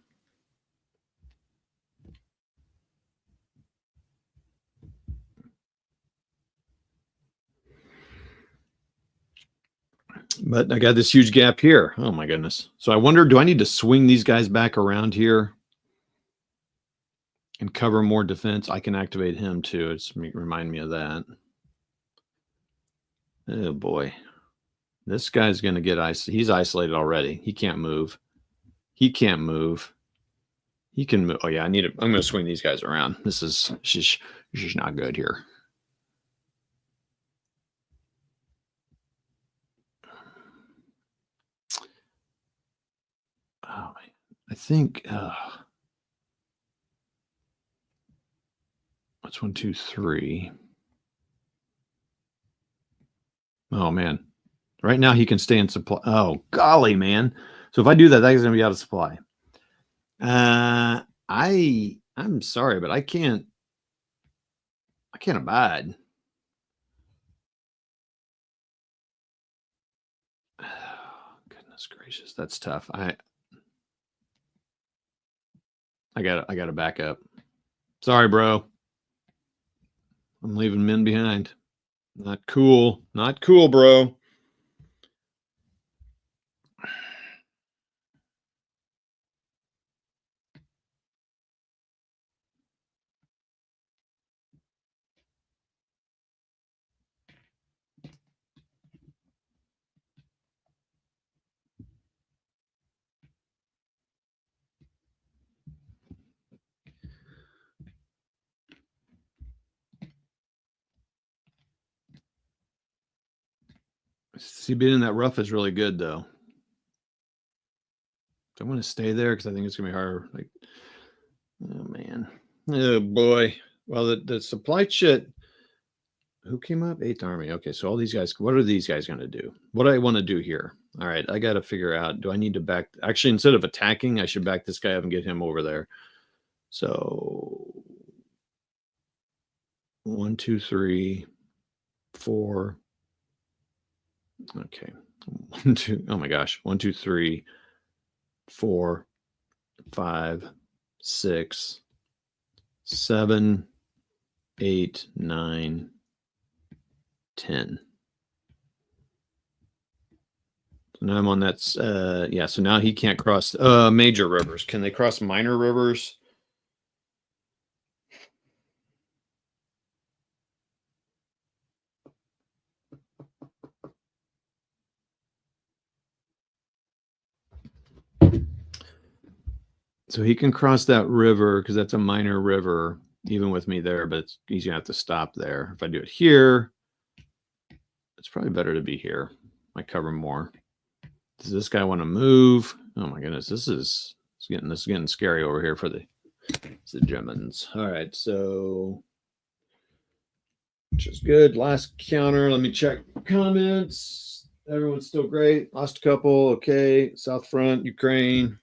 A: But I got this huge gap here. Oh my goodness. So I wonder, do I need to swing these guys back around here and cover more defense? I can activate him too. It's remind me of that. Oh boy. This guy's going to get isolated. He's isolated already. He can't move. He can't move. He can move. Oh yeah, I'm going to swing these guys around. She's not good here. Oh, I think that's 1, 2, 3. Oh man, right now he can stay in supply. Oh golly, man! So if I do that, that guy's gonna be out of supply. I'm sorry, but I can't abide. Oh, goodness gracious, that's tough. I got to back up. Sorry, bro. I'm leaving men behind. Not cool. Not cool, bro. See, being in that rough is really good, though. I want to stay there because I think it's gonna be hard. Like, oh man, oh boy. Well, the supply shit. Who came up? 8th Army. Okay, so all these guys. What are these guys gonna do? What do I want to do here? All right, I got to figure out. Do I need to back? Actually, instead of attacking, I should back this guy up and get him over there. So 1, 2, 3, 4. Okay, 1, 2. Oh my gosh, 1, 2, 3, 4, 5, 6, 7, 8, 9, 10. So now I'm on that. Yeah, so now he can't cross major rivers. Can they cross minor rivers? So he can cross that river because that's a minor river, even with me there, but he's going to have to stop there. If I do it here, it's probably better to be here. I cover more. Does this guy want to move? Oh my goodness, this is getting scary over here for the Germans. All right, so which is good. Last counter. Let me check comments. Everyone's still great. Lost a couple. Okay. South front, Ukraine.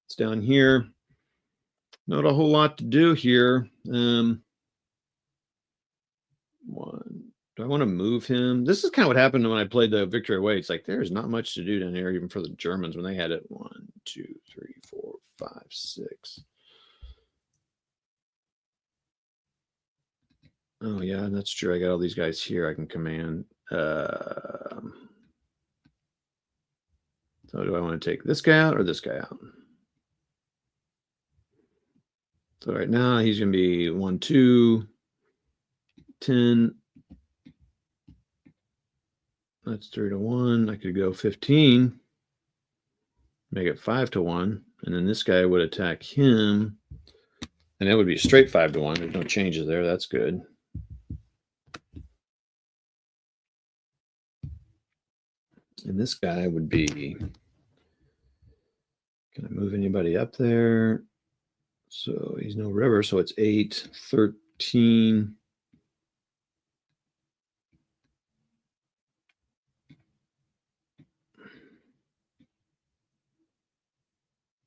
A: It's down here. Not a whole lot to do here. One. Do I want to move him? This is kind of what happened when I played the Victory Away. It's like there's not much to do down here, even for the Germans when they had it. 1, 2, 3, 4, 5, 6. Oh yeah, that's true. I got all these guys here I can command. So do I want to take this guy out or this guy out? So right now he's going to be 1, 2, 10. That's 3 to 1. I could go 15, make it 5 to 1, and then this guy would attack him, and that would be a straight 5 to 1. There's no changes there. That's good. And this guy would be. Can I move anybody up there? So he's no river, so it's 8, 13.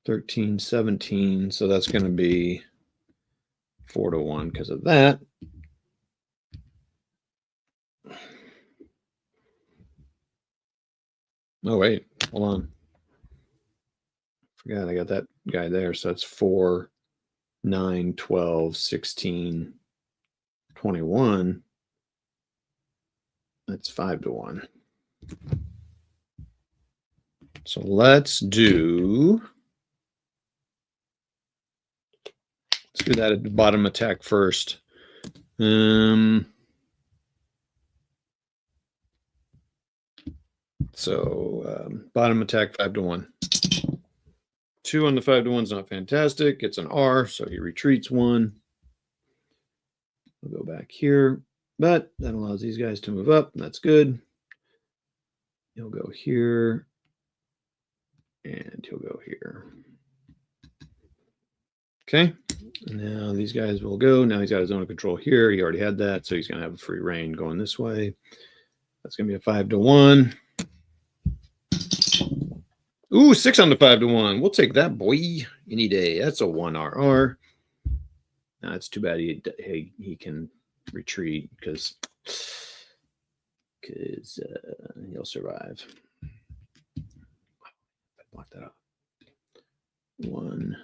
A: 13, 17. So that's going to be 4-1 because of that. Oh, wait, hold on. Forgot I got that guy there. So that's 4, 9, 12, 16, 21. That's 5-1. So let's do that at the bottom attack first. Bottom attack 5-1. 2 on the 5-1 is not fantastic. It's an R, so he retreats 1. We'll go back here, but that allows these guys to move up. That's good. He'll go here, and he'll go here. Okay. Now these guys will go. Now he's got his own control here. He already had that, so he's going to have a free reign going this way. That's going to be a 5-1. Ooh, 6 on the 5-1. We'll take that, boy, any day. That's a 1 RR. Now it's too bad he can retreat because he'll survive. Block that up. 1,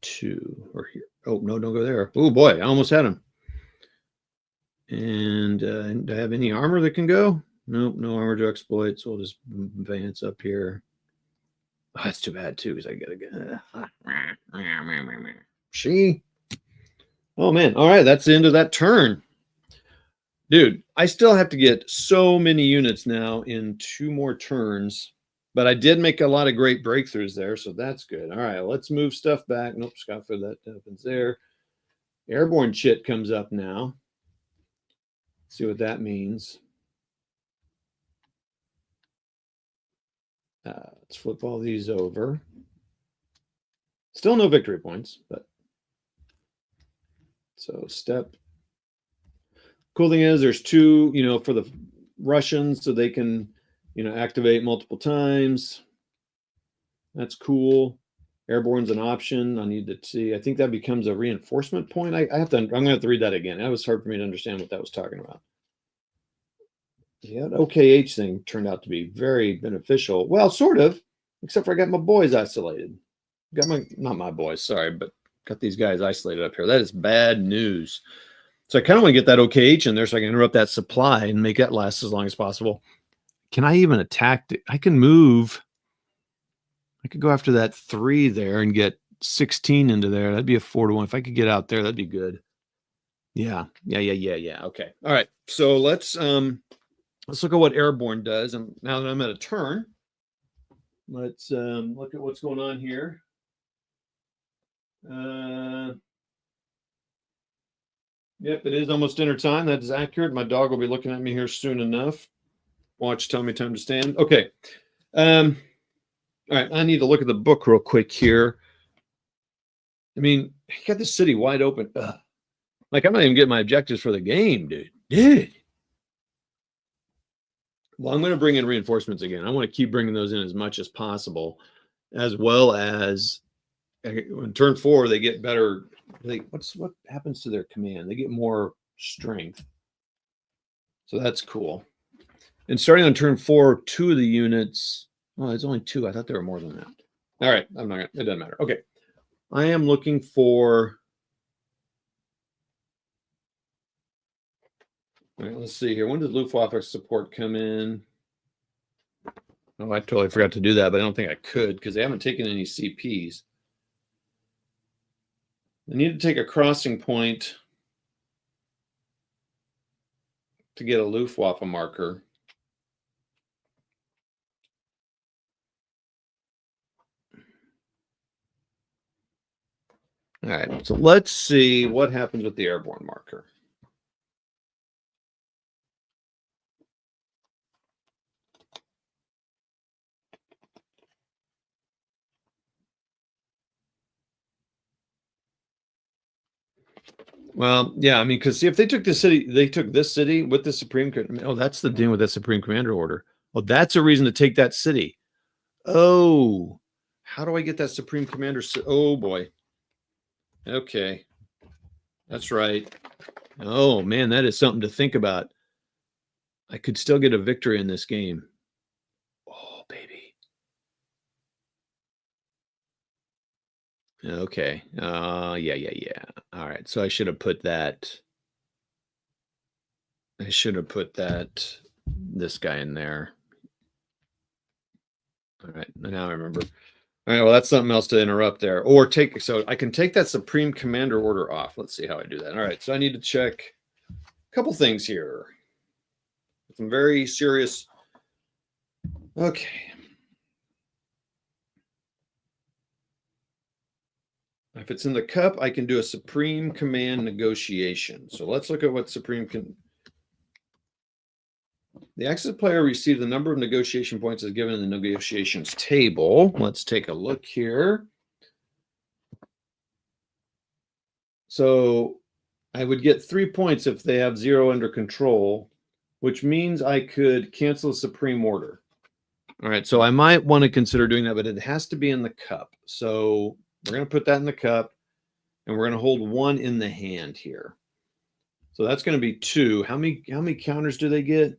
A: 2, or here. Oh no, don't go there. Oh boy, I almost had him. And do I have any armor that can go? Nope, no armor to exploit. So we'll just advance up here. Oh, that's too bad too, because I gotta get. See? Oh man! All right, that's the end of that turn, dude. I still have to get so many units now in 2 more turns, but I did make a lot of great breakthroughs there, so that's good. All right, let's move stuff back. Nope, Scott, for that happens there. Airborne chit comes up now. Let's see what that means. Let's flip all these over. Still no victory points, but so step. Cool thing is there's 2, for the Russians, so they can, activate multiple times. That's cool. Airborne's an option. I need to see. I think that becomes a reinforcement point. I'm gonna have to read that again. That was hard for me to understand what that was talking about. Yeah, the OKH thing turned out to be very beneficial. Well, sort of, except for I got my boys isolated. Not my boys, sorry, but got these guys isolated up here. That is bad news. So I kind of want to get that OKH in there so I can interrupt that supply and make that last as long as possible. Can I even attack? I can move. I could go after that 3 there and get 16 into there. That'd be a 4-1. If I could get out there, that'd be good. Yeah. Okay. All right. So let's look at what Airborne does. And now that I'm at a turn, let's look at what's going on here. Yep, it is almost dinner time. That is accurate. My dog will be looking at me here soon enough. Watch, tell me time to stand. Okay. All right, I need to look at the book real quick here. I mean, you got this city wide open. Like, I'm not even getting my objectives for the game, dude. Well, I'm going to bring in reinforcements again. I want to keep bringing those in as much as possible, as well as in turn 4, they get better. What happens to their command? They get more strength. So that's cool. And starting on turn 4, 2 of the units. Oh, it's only 2. I thought there were more than that. All right, it doesn't matter. Okay, I am looking for. All right, let's see here. When does Luftwaffe support come in? Oh, I totally forgot to do that, but I don't think I could because they haven't taken any CPs. I need to take a crossing point to get a Luftwaffe marker. All right, so let's see what happens with the airborne marker. Well, yeah, I mean, because see, if they took this city with the Supreme. Oh, that's the deal with that Supreme Commander order. Well, that's a reason to take that city. Oh, how do I get that Supreme Commander? Oh boy. Okay. That's right. Oh, man, that is something to think about. I could still get a victory in this game. Oh, baby. Okay. Yeah. All right. So I should have put that. I should have put this guy in there. All right. Now I remember. All right. Well, that's something else to interrupt there. Or so I can take that Supreme Commander order off. Let's see how I do that. All right. So I need to check a couple things here. Some very serious. Okay. If it's in the cup, I can do a Supreme Command negotiation. So let's look at what the active player received the number of negotiation points as given in the negotiations table. Let's take a look here. So I would get 3 points if they have 0 under control, which means I could cancel a Supreme Order. All right, so I might want to consider doing that, but it has to be in the cup. So we're going to put that in the cup, and we're going to hold 1 in the hand here. So that's going to be 2. How many counters do they get?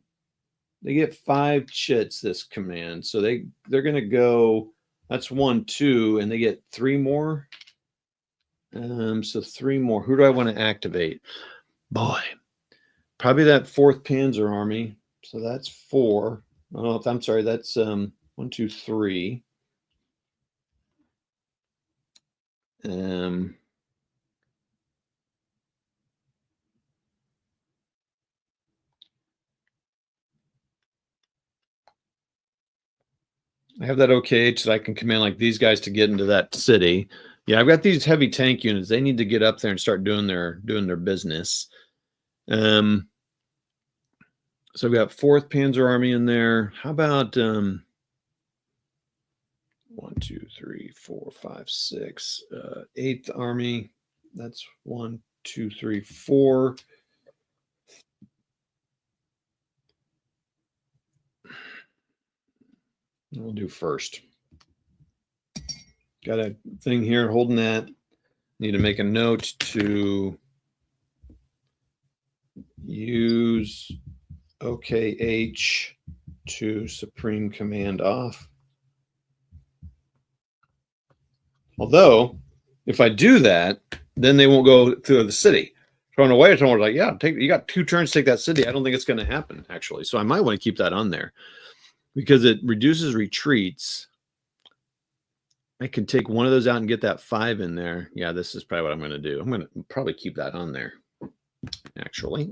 A: They get 5 chits this command. So they're going to go, that's 1, 2, and they get 3 more. So 3 more. Who do I want to activate? Boy, probably that 4th Panzer Army. So that's 4. Oh, I'm sorry. That's 1, 2, 3. I have that okay, so I can command like these guys to get into that city. Yeah, I've got these heavy tank units. They need to get up there and start doing their business. So I've got 4th Panzer Army in there. How about 1, 2, 3, 4, 5, 6. 8th Army. That's 1, 2, 3, 4. We'll do first. Got a thing here holding that. Need to make a note to use OKH to Supreme Command off. Although, if I do that, then they won't go through the city. Thrown away, someone's like, yeah, you got 2 turns to take that city. I don't think it's going to happen, actually. So I might want to keep that on there because it reduces retreats. I can take one of those out and get that 5 in there. Yeah, this is probably what I'm going to do. I'm going to probably keep that on there. Actually.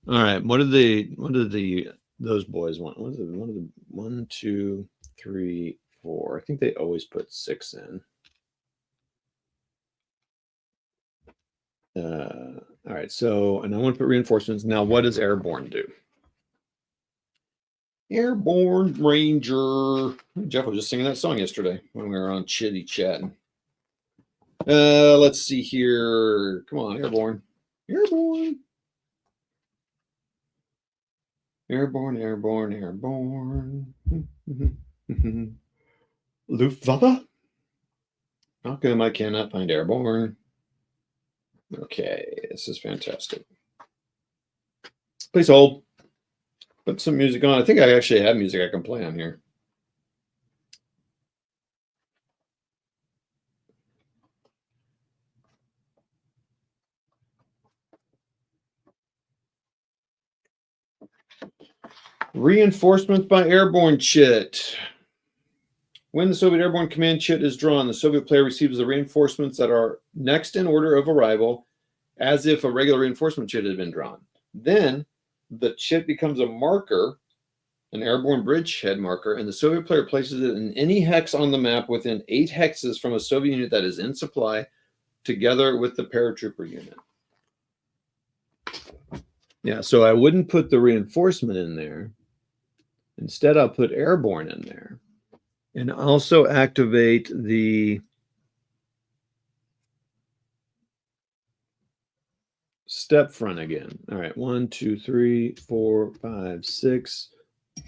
A: All right. What do those boys want? What are the 1, 2, 3, 4? I think they always put 6 in. All right. So, and I want to put reinforcements. Now, what does Airborne do? Airborne Ranger. Jeff was just singing that song yesterday when we were on Chitty chatting. Let's see here. Come on, Airborne. Airborne. Luftwaffe? How come I cannot find Airborne? Okay, this is fantastic. Please hold. Put some music on. I think I actually have music I can play on here. Reinforcements by Airborne Chit. When the Soviet Airborne Command Chit is drawn, the Soviet player receives the reinforcements that are next in order of arrival, as if a regular reinforcement chit had been drawn. Then the chit becomes a marker, an airborne bridgehead marker, and the Soviet player places it in any hex on the map within 8 hexes from a Soviet unit that is in supply, together with the paratrooper unit. Yeah, so I wouldn't put the reinforcement in there. Instead, I'll put airborne in there. And also activate the step front again. All right, 1, 2, 3, 4, 5, 6. I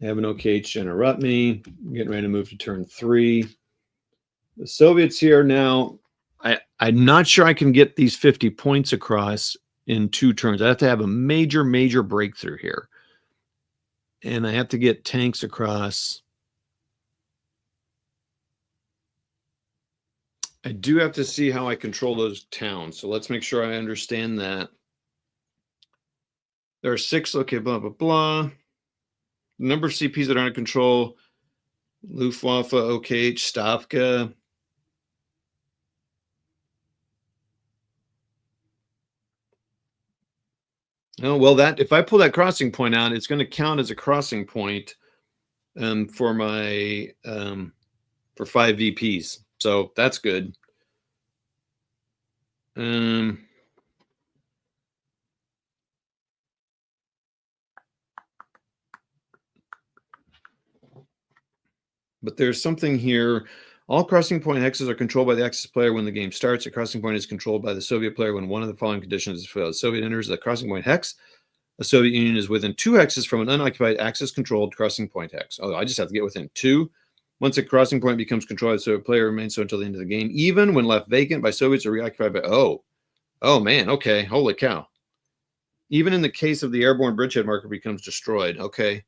A: have an OKH to interrupt me. I'm getting ready to move to turn 3. The Soviets here now, I'm not sure I can get these 50 points across in 2 turns. I have to have a major, major breakthrough here. And I have to get tanks across. I do have to see how I control those towns. So let's make sure I understand that. There are 6, okay, blah, blah, blah. The number of CPs that are under control, Luftwaffe, OKH, Stavka. Oh, well, that if I pull that crossing point out, it's going to count as a crossing point for my for 5 VPs. So that's good. But there's something here. All crossing point hexes are controlled by the Axis player when the game starts. A crossing point is controlled by the Soviet player when one of the following conditions is fulfilled. The Soviet enters the crossing point hex. The Soviet Union is within 2 hexes from an unoccupied Axis-controlled crossing point hex. Oh, I just have to get within 2. Once a crossing point becomes controlled by the Soviet player, remains so until the end of the game, even when left vacant by Soviets or reoccupied by... Oh, man, okay, holy cow. Even in the case of the airborne bridgehead marker becomes destroyed, okay.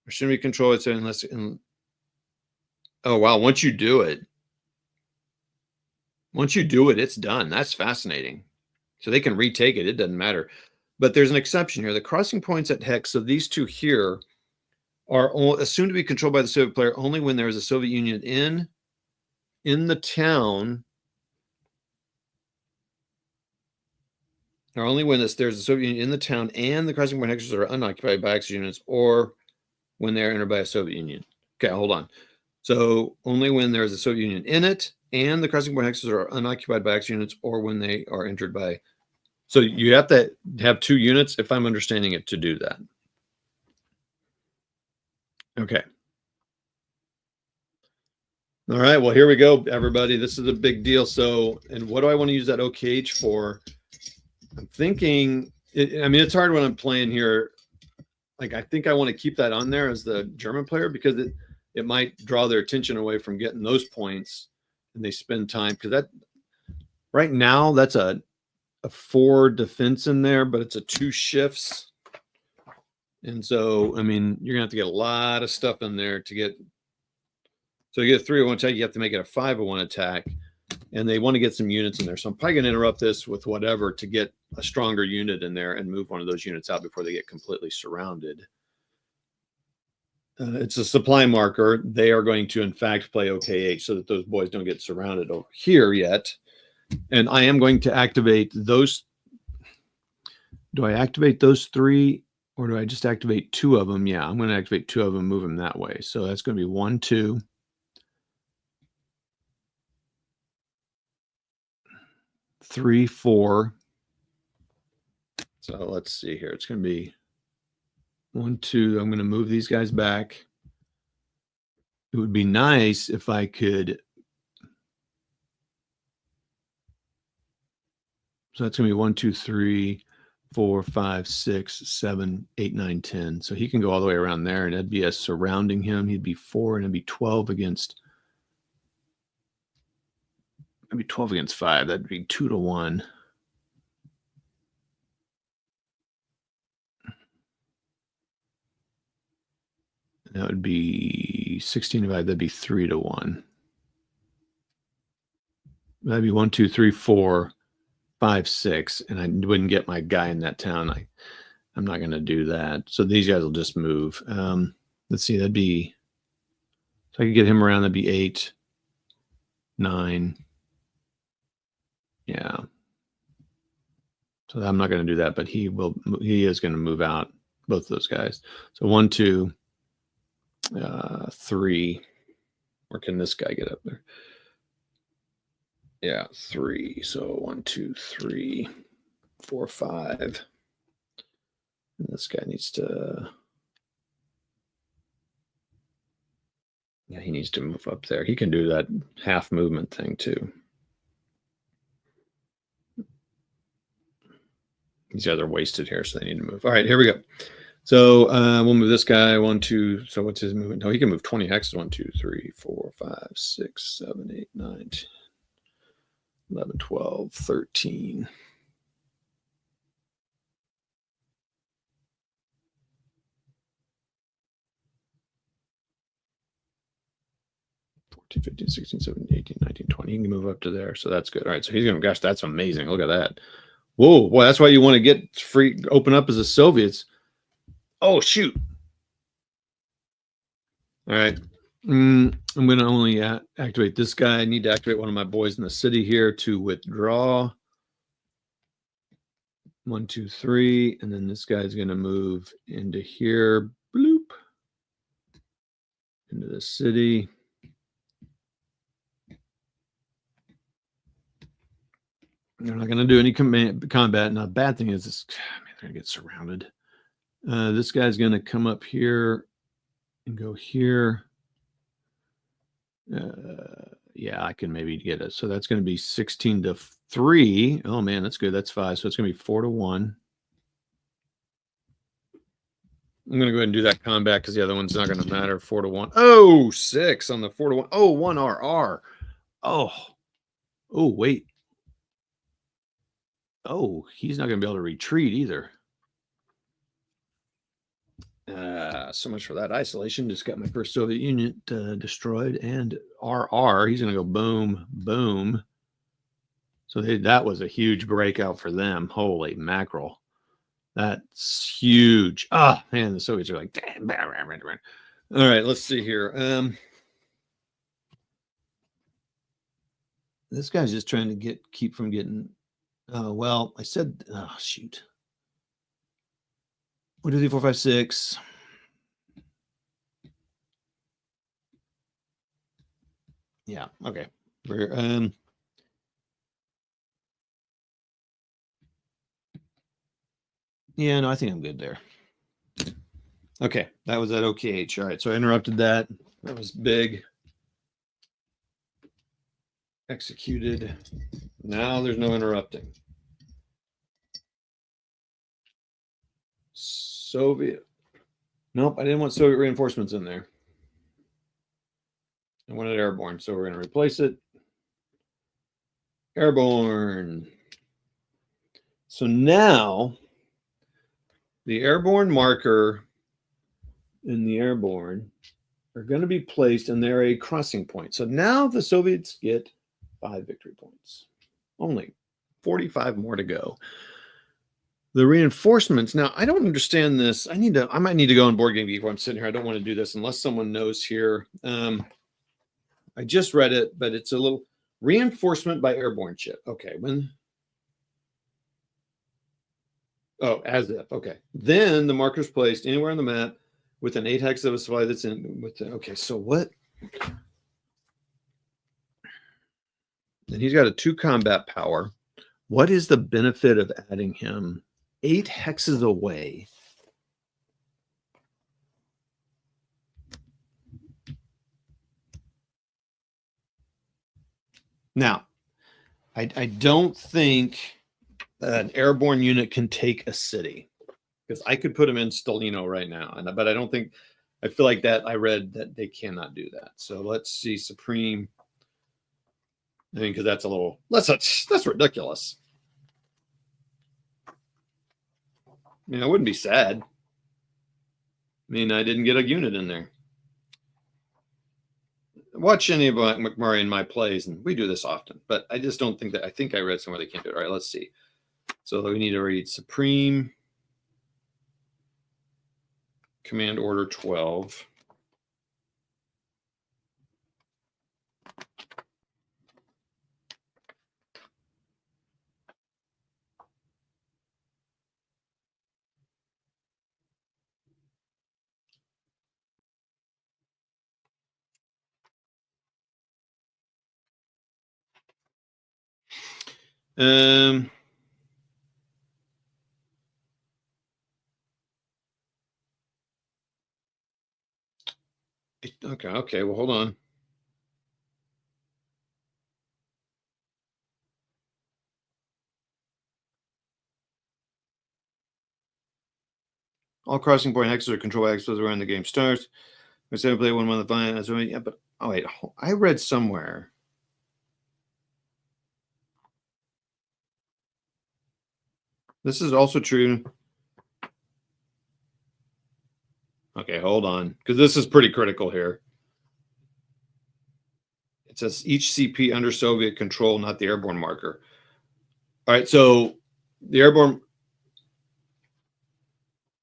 A: Or shouldn't be controlled unless... Oh, wow, once you do it, it's done. That's fascinating. So they can retake it. It doesn't matter. But there's an exception here. The crossing points at hex, so these 2 here are assumed to be controlled by the Soviet player only when there is a Soviet Union in the town, or only when there's a Soviet Union in the town and the crossing point hexes are unoccupied by Axis units, or when they're entered by a Soviet Union. Okay, hold on. So only when there's a Soviet Union in it and the crossing point hexes are unoccupied by Axis units, or when they are entered by... So you have to have 2 units, if I'm understanding it, to do that. Okay. All right, well, here we go, everybody. This is a big deal. So, and what do I want to use that OKH for? I'm thinking, I mean, it's hard when I'm playing here. Like, I think I want to keep that on there as the German player because it might draw their attention away from getting those points, and they spend time, because that right now that's a 4 defense in there, but it's a 2 shifts. And so, I mean, you're gonna have to get a lot of stuff in there to get. So you get a 301 attack, you have to make it a 501 attack, and they want to get some units in there. So I'm probably gonna interrupt this with whatever to get a stronger unit in there and move one of those units out before they get completely surrounded. It's a supply marker. They are going to, in fact, play OKH so that those boys don't get surrounded over here yet. And I am going to activate those. Do I activate those 3, or do I just activate 2 of them? Yeah, I'm going to activate 2 of them, move them that way. So that's going to be 1, 2, 3, 4. So let's see here. It's going to be 1, 2. I'm going to move these guys back. It would be nice if I could. So that's going to be 1, 2, 3, 4, 5, 6, 7, 8, 9, 10. So he can go all the way around there, and that'd be us surrounding him. He'd be 4, and it'd be 12 against. It'd be 12 against 5. That'd be 2 to 1. That would be 16 to 5. That'd be 3 to 1. That'd be 1, 2, 3, 4, 5, 6, and I wouldn't get my guy in that town. I'm not going to do that. So these guys will just move. Let's see. That'd be. So I could get him around. That'd be 8, 9. Yeah. So I'm not going to do that, but he is going to move out, both of those guys. So 1, 2, 3. Where can this guy get up there? Yeah, 3. So 1, 2, 3, 4, 5. And this guy needs to. Yeah, he needs to move up there. He can do that half movement thing too. These guys are wasted here, so they need to move. All right, here we go. So we'll move this guy 1, 2. So what's his movement? No, he can move 20 hexes. 1, 2, 3, 4, 5, 6, 7, 8, 9, 10. 11, 12, 13. Fifteen, 15, 16, 17, 18, 19, 20. He can move up to there. So that's good. All right. So he's going to, gosh, that's amazing. Look at that. Whoa. Boy, that's why you want to get free, open up as the Soviets. Oh, shoot. All right. I'm going to only activate this guy. I need to activate one of my boys in the city here to withdraw. 1, 2, 3. And then this guy's going to move into here. Bloop. Into the city. They're not going to do any combat. Now, the bad thing is, they're going to get surrounded. This guy's going to come up here and go here. Yeah, I can maybe get it. So that's going to be 16 to 3. Oh, man, that's good. That's 5. So it's going to be 4 to 1. I'm going to go ahead and do that combat because the other one's not going to matter. 4 to 1. Oh, 6 on the 4 to 1. Oh, 1 RR. Oh, wait. Oh, he's not going to be able to retreat either. So much for that isolation. Just got my first Soviet unit destroyed, and RR. He's going to go boom, boom. So that was a huge breakout for them. Holy mackerel. That's huge. Ah, man, the Soviets are like, damn. All right, let's see here. This guy's just trying to keep from getting. Well, I said, oh, shoot. 1, 2, 3, 4, 5, 6. Yeah, okay. Yeah, no, I think I'm good there. Okay, that was at OKH. All right, so I interrupted that. That was big. Executed. Now there's no interrupting. Soviet. Nope, I didn't want Soviet reinforcements in there. I wanted airborne, so we're going to replace it. Airborne. So now the airborne marker and the airborne are going to be placed, and they're a crossing point. So now the Soviets get 5 victory points. Only 45 more to go. The reinforcements. Now, I don't understand this. I might need to go on Board Game Geek while I'm sitting here. I don't want to do this unless someone knows here. I just read it, but it's a little reinforcement by airborne ship. Okay, as if. Okay. Then the marker's placed anywhere on the map with an 8 hex of a supply that's in with okay, so what? And he's got a 2 combat power. What is the benefit of adding him 8 hexes away? Now, I don't think an airborne unit can take a city, because I could put him in Stalino right now, but I don't think. I feel like that I read that they cannot do that. So let's see, Supreme. I mean, because that's a little that's ridiculous. I mean, I wouldn't be sad. I mean, I didn't get a unit in there. Watch any of McMurray in my plays, and we do this often, but I just don't think that. I think I read somewhere they can't do it. All right, let's see. So we need to read Supreme Command Order 12. Okay, well, hold on. All crossing point hexes are controlled by hexes around the game starts. We said play one month of yeah, but oh wait, I read somewhere. This is also true. Okay, hold on, because this is pretty critical here. It says each CP under Soviet control, not the airborne marker. All right, so the airborne.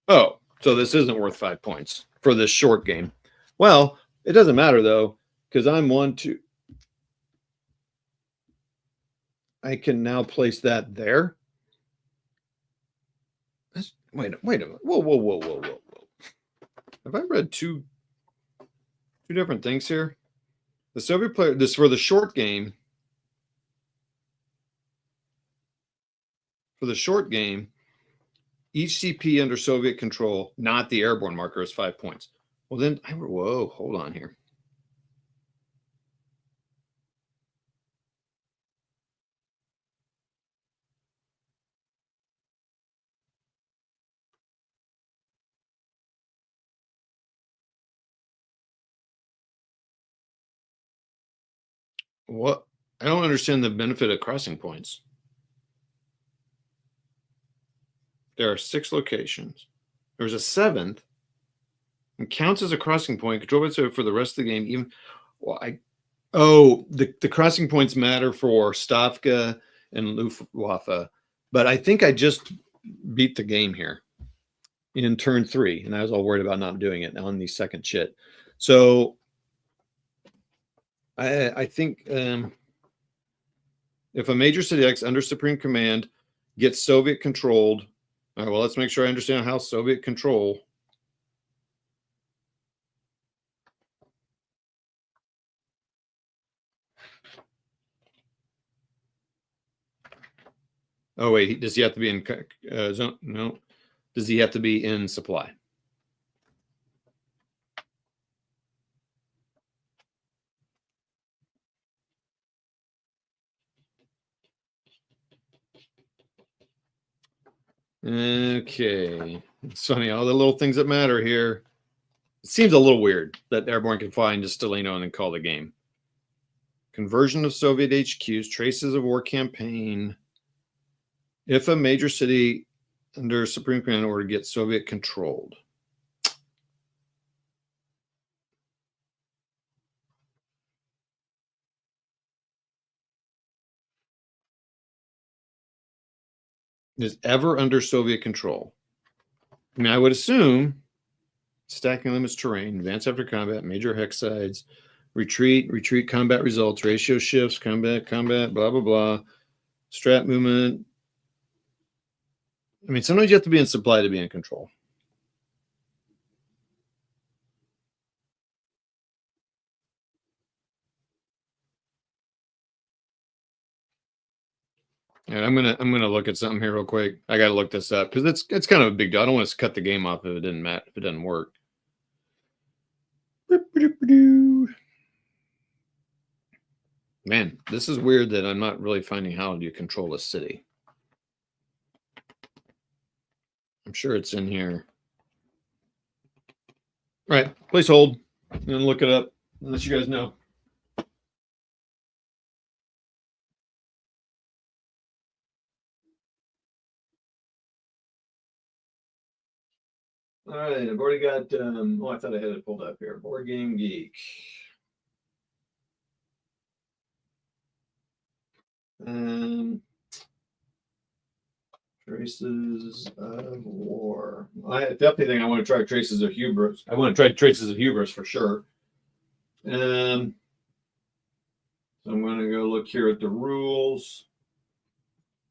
A: Oh, so this isn't worth 5 points for this short game. Well, it doesn't matter though, because I'm 1, 2. I can now place that there. Wait a minute. Whoa. Have I read two different things here? The Soviet player, this for the short game. For the short game, each CP under Soviet control, not the airborne marker, is 5 points. Well, then, whoa, hold on here. What? I don't understand the benefit of crossing points. There are 6 locations. There's a 7th, and counts as a crossing point. Control by for the rest of the game. Even well, the crossing points matter for Stavka and Luftwaffe, but I think I just beat the game here in turn 3, and I was all worried about not doing it on the second chit. So I think if a major city X under Supreme Command gets Soviet controlled, all right, well, let's make sure I understand how Soviet control. Oh, wait, does he have to be in zone? No. Does he have to be in supply? Okay. It's funny, all the little things that matter here. It seems a little weird that Airborne can fly into Stalino and then call the game. Conversion of Soviet HQs, traces of war campaign. If a major city under Supreme Command order gets Soviet controlled. Is ever under Soviet control. I mean, I would assume stacking limits terrain, advance after combat, major hex sides, retreat, combat results, ratio shifts, combat, blah, blah, blah, strat movement. I mean, sometimes you have to be in supply to be in control. And I'm gonna look at something here real quick. I gotta look this up because it's kind of a big deal. I don't want to cut the game off if it didn't matter, if it doesn't work. Man, this is weird that I'm not really finding how you control a city. I'm sure it's in here. All right, please hold and look it up unless you guys know. All right, I've already got. I thought I had it pulled up here. Board Game Geek. Traces of War. I definitely think I want to try Traces of Hubris. I want to try Traces of Hubris for sure. So I'm going to go look here at the rules.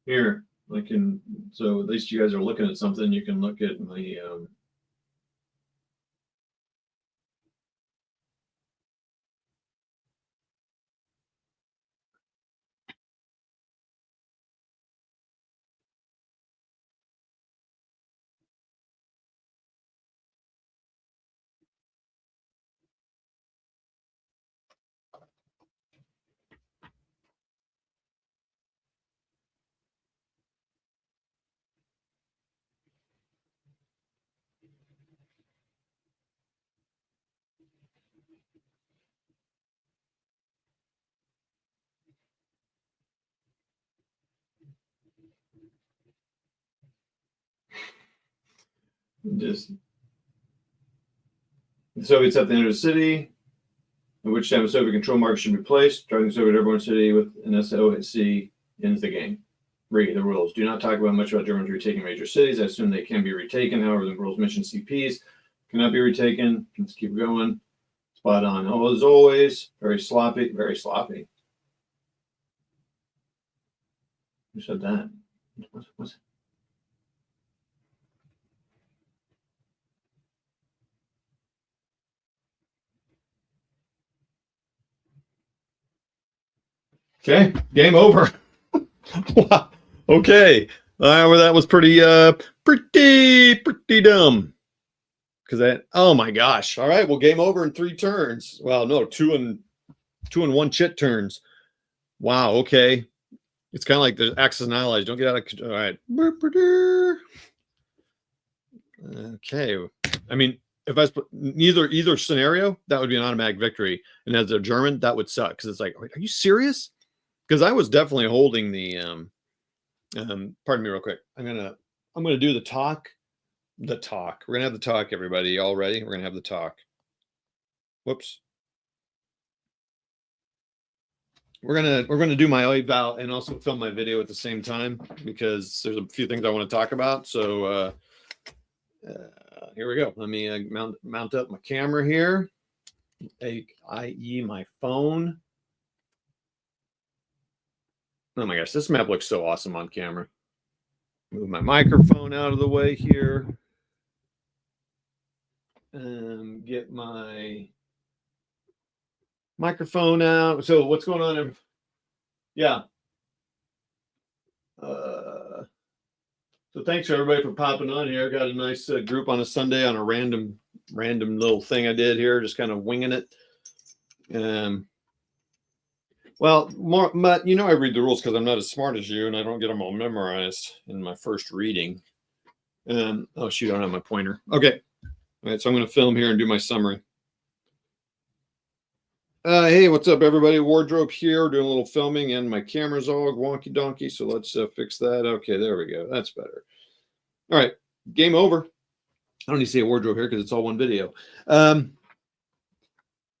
A: Here, I can. So at least you guys are looking at something. You can look at my. Just the Soviets have to enter the city, at which time a Soviet control mark should be placed. Driving the Soviet airborne city with an SOC ends the game. Read the rules. Do not talk about much about Germans retaking major cities. I assume they can be retaken. However, the rules mention CPs cannot be retaken. Let's keep going. Spot on. Oh, as always, very sloppy, very sloppy. Who said that? What's it? Okay, game over. Wow. Okay. Well, that was pretty dumb. Because oh my gosh. All right. Well, game over in 3 turns. Well, no, 2 and 1 chit turns. Wow. Okay. It's kind of like the Axis and Allies. Don't get out of control. All right. Okay. I mean, if I put either scenario, that would be an automatic victory. And as a German, that would suck because it's like, are you serious? Because I was definitely holding the pardon me real quick. I'm gonna do the talk. We're gonna have the talk, everybody. All ready? We're gonna have the talk. Whoops. We're gonna do my eval and also film my video at the same time because there's a few things I want to talk about. So here we go. Let me mount up my camera here, i.e. my phone. Oh my gosh, this map looks so awesome on camera. Move my microphone out of the way here. Get my microphone out. So what's going on? Yeah. So thanks everybody for popping on here. Got a nice group on a Sunday on a random little thing I did here, just kind of winging it. Well, but you know I read the rules because I'm not as smart as you, and I don't get them all memorized in my first reading. Oh shoot, I don't have my pointer. Okay, all right, so I'm going to film here and do my summary. Hey, what's up, everybody? Wardrobe here, doing a little filming, and my camera's all wonky donkey, so let's fix that. Okay, there we go. That's better. All right, game over. I don't need to say wardrobe here because it's all one video.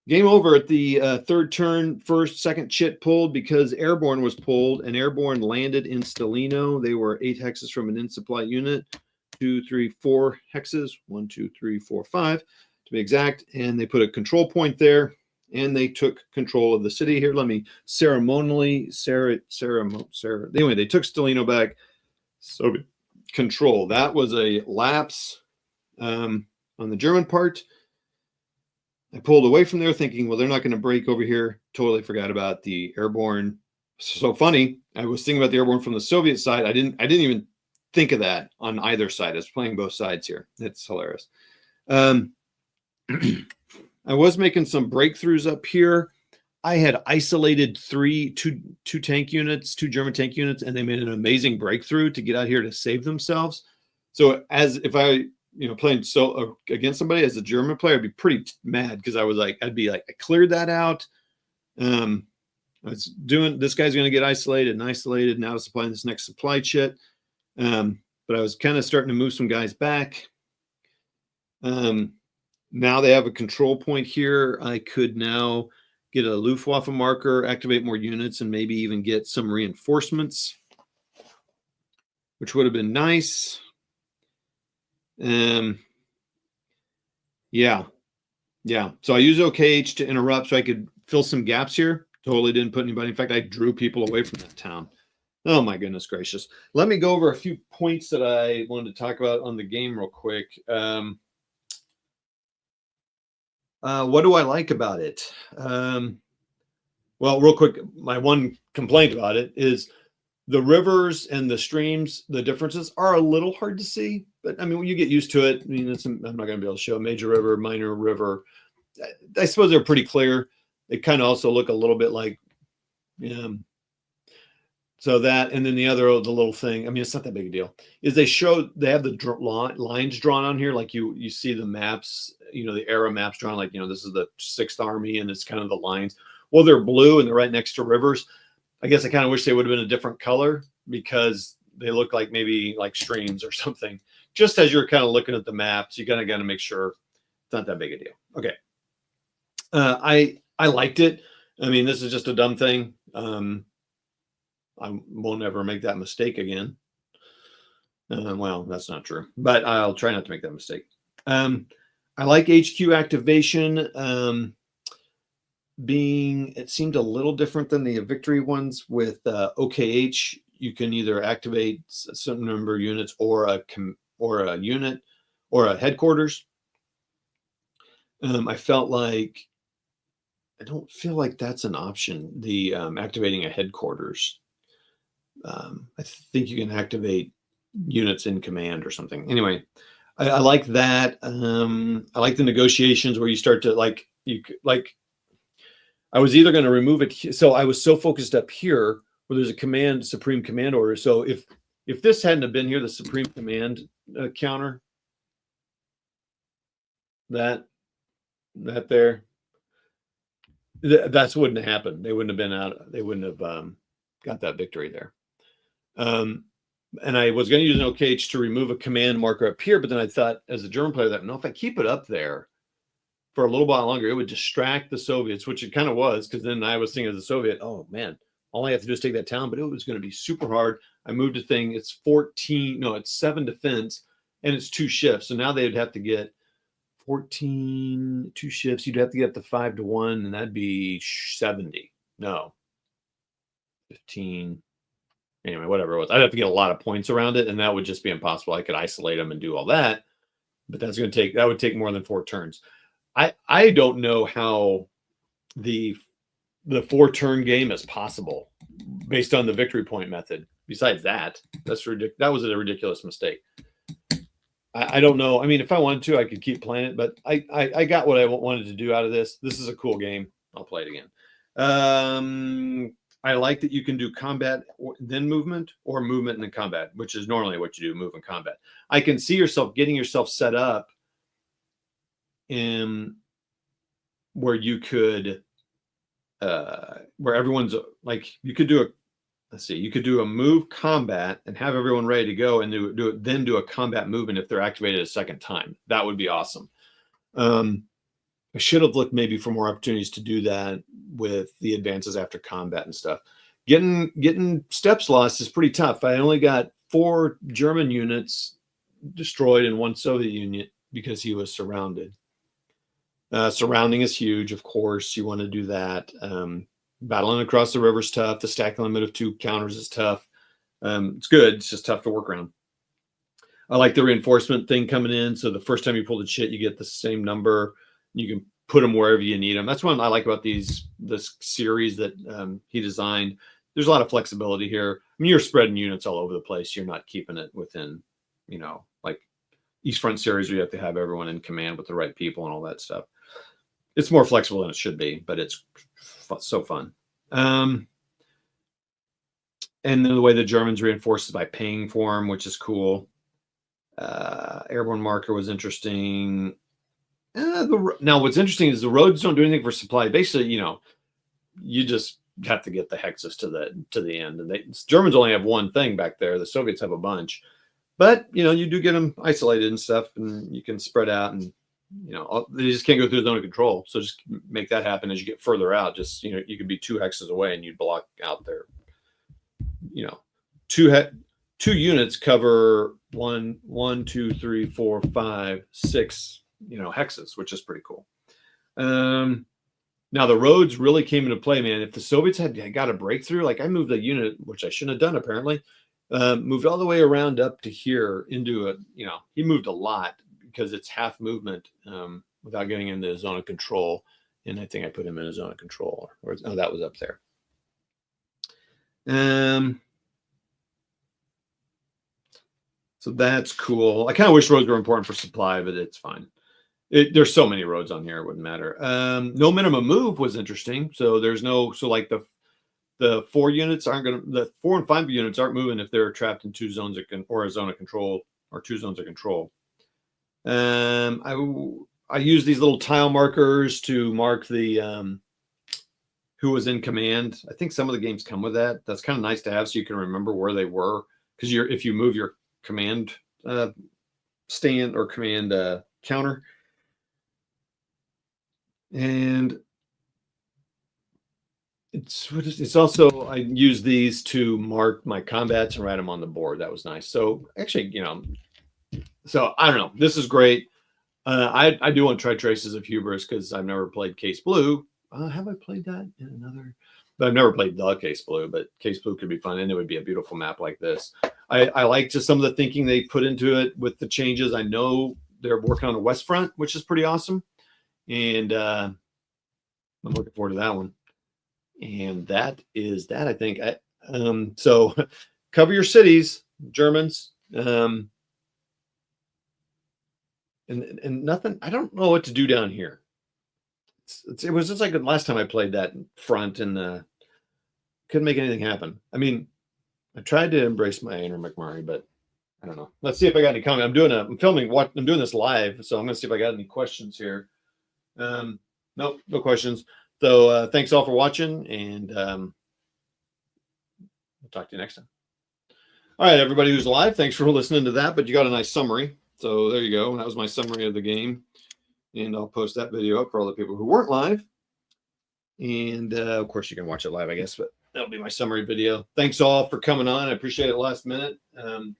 A: Game over at the 3rd turn. Second chit pulled because Airborne was pulled, and Airborne landed in Stelino. They were 8 hexes from an in-supply unit. 2, 3, 4 hexes. 1, 2, 3, 4, 5 to be exact. And they put a control point there, and they took control of the city here. Let me ceremonially, anyway, they took Stelino back. So control. That was a lapse on the German part. I pulled away from there thinking, well, they're not going to break over here. Totally forgot about the Airborne. So funny. I was thinking about the Airborne from the Soviet side. I didn't even think of that on either side. I was playing both sides here. It's hilarious. I was making some breakthroughs up here. I had isolated two tank units, 2 German tank units, and they made an amazing breakthrough to get out here to save themselves. So if I playing against somebody as a German player, I'd be pretty mad because I'd be like, I cleared that out. I was doing, this guy's going to get isolated. Now to supplying this next supply chit. But I was kind of starting to move some guys back. Now they have a control point here. I could now get a Luftwaffe marker, activate more units, and maybe even get some reinforcements, which would have been nice. Yeah. So I use OKH to interrupt so I could fill some gaps here. Totally didn't put anybody. In fact, I drew people away from that town. Oh my goodness gracious. Let me go over a few points that I wanted to talk about on the game real quick. What do I like about it? Well, real quick, my one complaint about it is the rivers and the streams, the differences are a little hard to see, but I mean, when you get used to it, I mean, I'm not going to be able to show a major river, minor river. I suppose they're pretty clear. They kind of also look a little bit like, so that, and then the little thing, I mean, it's not that big a deal, is they have the lines drawn on here. Like you see the maps, the era maps drawn, like, this is the 6th Army and it's kind of the lines. Well, they're blue and they're right next to rivers. I guess I kind of wish they would have been a different color because they look like maybe like streams or something just as you're kind of looking at the maps, you got to make sure it's not that big a deal. Okay. I liked it. I mean, this is just a dumb thing. I won't ever make that mistake again. Well, that's not true, but I'll try not to make that mistake. I like HQ activation. It seemed a little different than the victory ones with OKH. You can either activate a certain number of units or a unit or a headquarters. I don't feel like that's an option. The activating a headquarters. I think you can activate units in command or something. Anyway, I like that. I like the negotiations where you start to I was either going to remove it. So I was so focused up here where there's a supreme command order. So if this hadn't have been here, the supreme command counter, that there, that's wouldn't have happened. They wouldn't have been out. They wouldn't have got that victory there. And I was going to use an OKH to remove a command marker up here, but then I thought, as a German player, that no, if I keep it up there for a little while longer, it would distract the Soviets, which it kind of was, because then I was thinking as a Soviet, oh man, all I have to do is take that town, but it was going to be super hard. I moved a thing. It's 7 defense, and it's 2 shifts. So now they'd have to get 14, 2 shifts. You'd have to get up to 5 to 1, and that'd be 70. No, 15. Anyway, whatever it was, I'd have to get a lot of points around it, and that would just be impossible. I could isolate them and do all that, but that would take more than 4 turns. I don't know how the 4-turn game is possible based on the victory point method. Besides that, that was a ridiculous mistake. I don't know. I mean, if I wanted to, I could keep playing it, but I got what I wanted to do out of this. This is a cool game. I'll play it again. I like that you can do combat then movement, or movement and then combat, which is normally what you do, move and combat. I can see yourself getting yourself set up in where you could, where everyone's like, you could do a move combat and have everyone ready to go, and then do a combat movement if they're activated a second time. That would be awesome. I should have looked maybe for more opportunities to do that with the advances after combat and stuff. Getting steps lost is pretty tough. I only got 4 German units destroyed and 1 Soviet unit because he was surrounded. Surrounding is huge, of course. You want to do that. Battling across the river is tough. The stack limit of 2 counters is tough. It's good. It's just tough to work around. I like the reinforcement thing coming in. So the first time you pull the chit, you get the same number. You can put them wherever you need them. That's what I like about this series that he designed. There's a lot of flexibility here. I mean, you're spreading units all over the place. You're not keeping it within, like East Front series where you have to have everyone in command with the right people and all that stuff. It's more flexible than it should be, but it's so fun. And then the way the Germans reinforce is by paying for them, which is cool. Airborne marker was interesting. Now, what's interesting is the roads don't do anything for supply. Basically, you just have to get the hexes to the end. And Germans only have one thing back there. The Soviets have a bunch, but you do get them isolated and stuff, and you can spread out, and they just can't go through the zone of control. So just make that happen as you get further out. Just you could be 2 hexes away, and you'd block out there. 2 units cover 1, 2, 3, 4, 5, 6. Hexes, which is pretty cool. Now the roads really came into play, man. If the Soviets had got a breakthrough, like I moved the unit, which I shouldn't have done apparently, moved all the way around up to here into he moved a lot because it's half movement without getting into the zone of control. And I think I put him in a zone of control, that was up there. So that's cool. I kind of wish roads were important for supply, but it's fine. There's so many roads on here, it wouldn't matter. No minimum move was interesting. So there's like the 4 units the 4 and 5 units aren't moving if they're trapped in 2 zones or a zone of control, or 2 zones of control. I use these little tile markers to mark the who was in command. I think some of the games come with that. That's kind of nice to have, so you can remember where they were, because if you move your command stand or command counter. And it's also, I use these to mark my combats and write them on the board. That was nice. So actually, so I don't know. This is great. I do want to try Traces of Hubris because I've never played Case Blue. Have I played that in another? But I've never played the Case Blue, but Case Blue could be fun, and it would be a beautiful map like this. I like just some of the thinking they put into it with the changes. I know they're working on the West Front, which is pretty awesome, and I'm looking forward to that one. And that is that, I think. So cover your cities, Germans. And nothing. I don't know what to do down here. It was just like the last time I played that front, and couldn't make anything happen. I mean, I tried to embrace my inner McMurray, but I don't know. Let's see if I got any comment. I'm filming what I'm doing this live, so I'm gonna see if I got any questions here. Nope, no questions. So thanks all for watching, and we'll talk to you next time. All right, everybody who's live, thanks for listening to that. But you got a nice summary. So there you go. That was my summary of the game. And I'll post that video up for all the people who weren't live. And of course, you can watch it live, I guess, but that'll be my summary video. Thanks all for coming on. I appreciate it last minute. I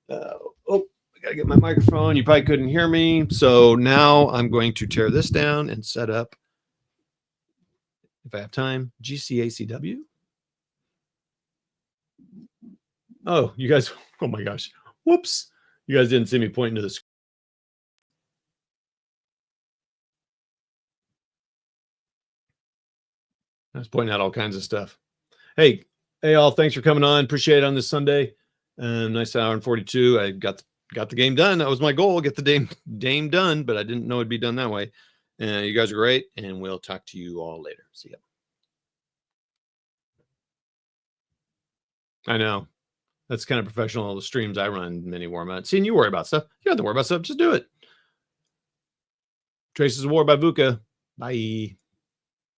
A: got to get my microphone. You probably couldn't hear me. So now I'm going to tear this down and set up, if I have time, GCACW. Oh, you guys, oh my gosh. Whoops. You guys didn't see me pointing to the screen. I was pointing out all kinds of stuff. Hey, all, thanks for coming on. Appreciate it on this Sunday. Nice hour and 42. I got the game done. That was my goal, get the game done, but I didn't know it'd be done that way. You guys are great, and we'll talk to you all later. See ya. I know. That's kind of professional. The streams I run, mini war mode. Seeing you worry about stuff. You don't have to worry about stuff. Just do it. Traces of War by VUCA. Bye.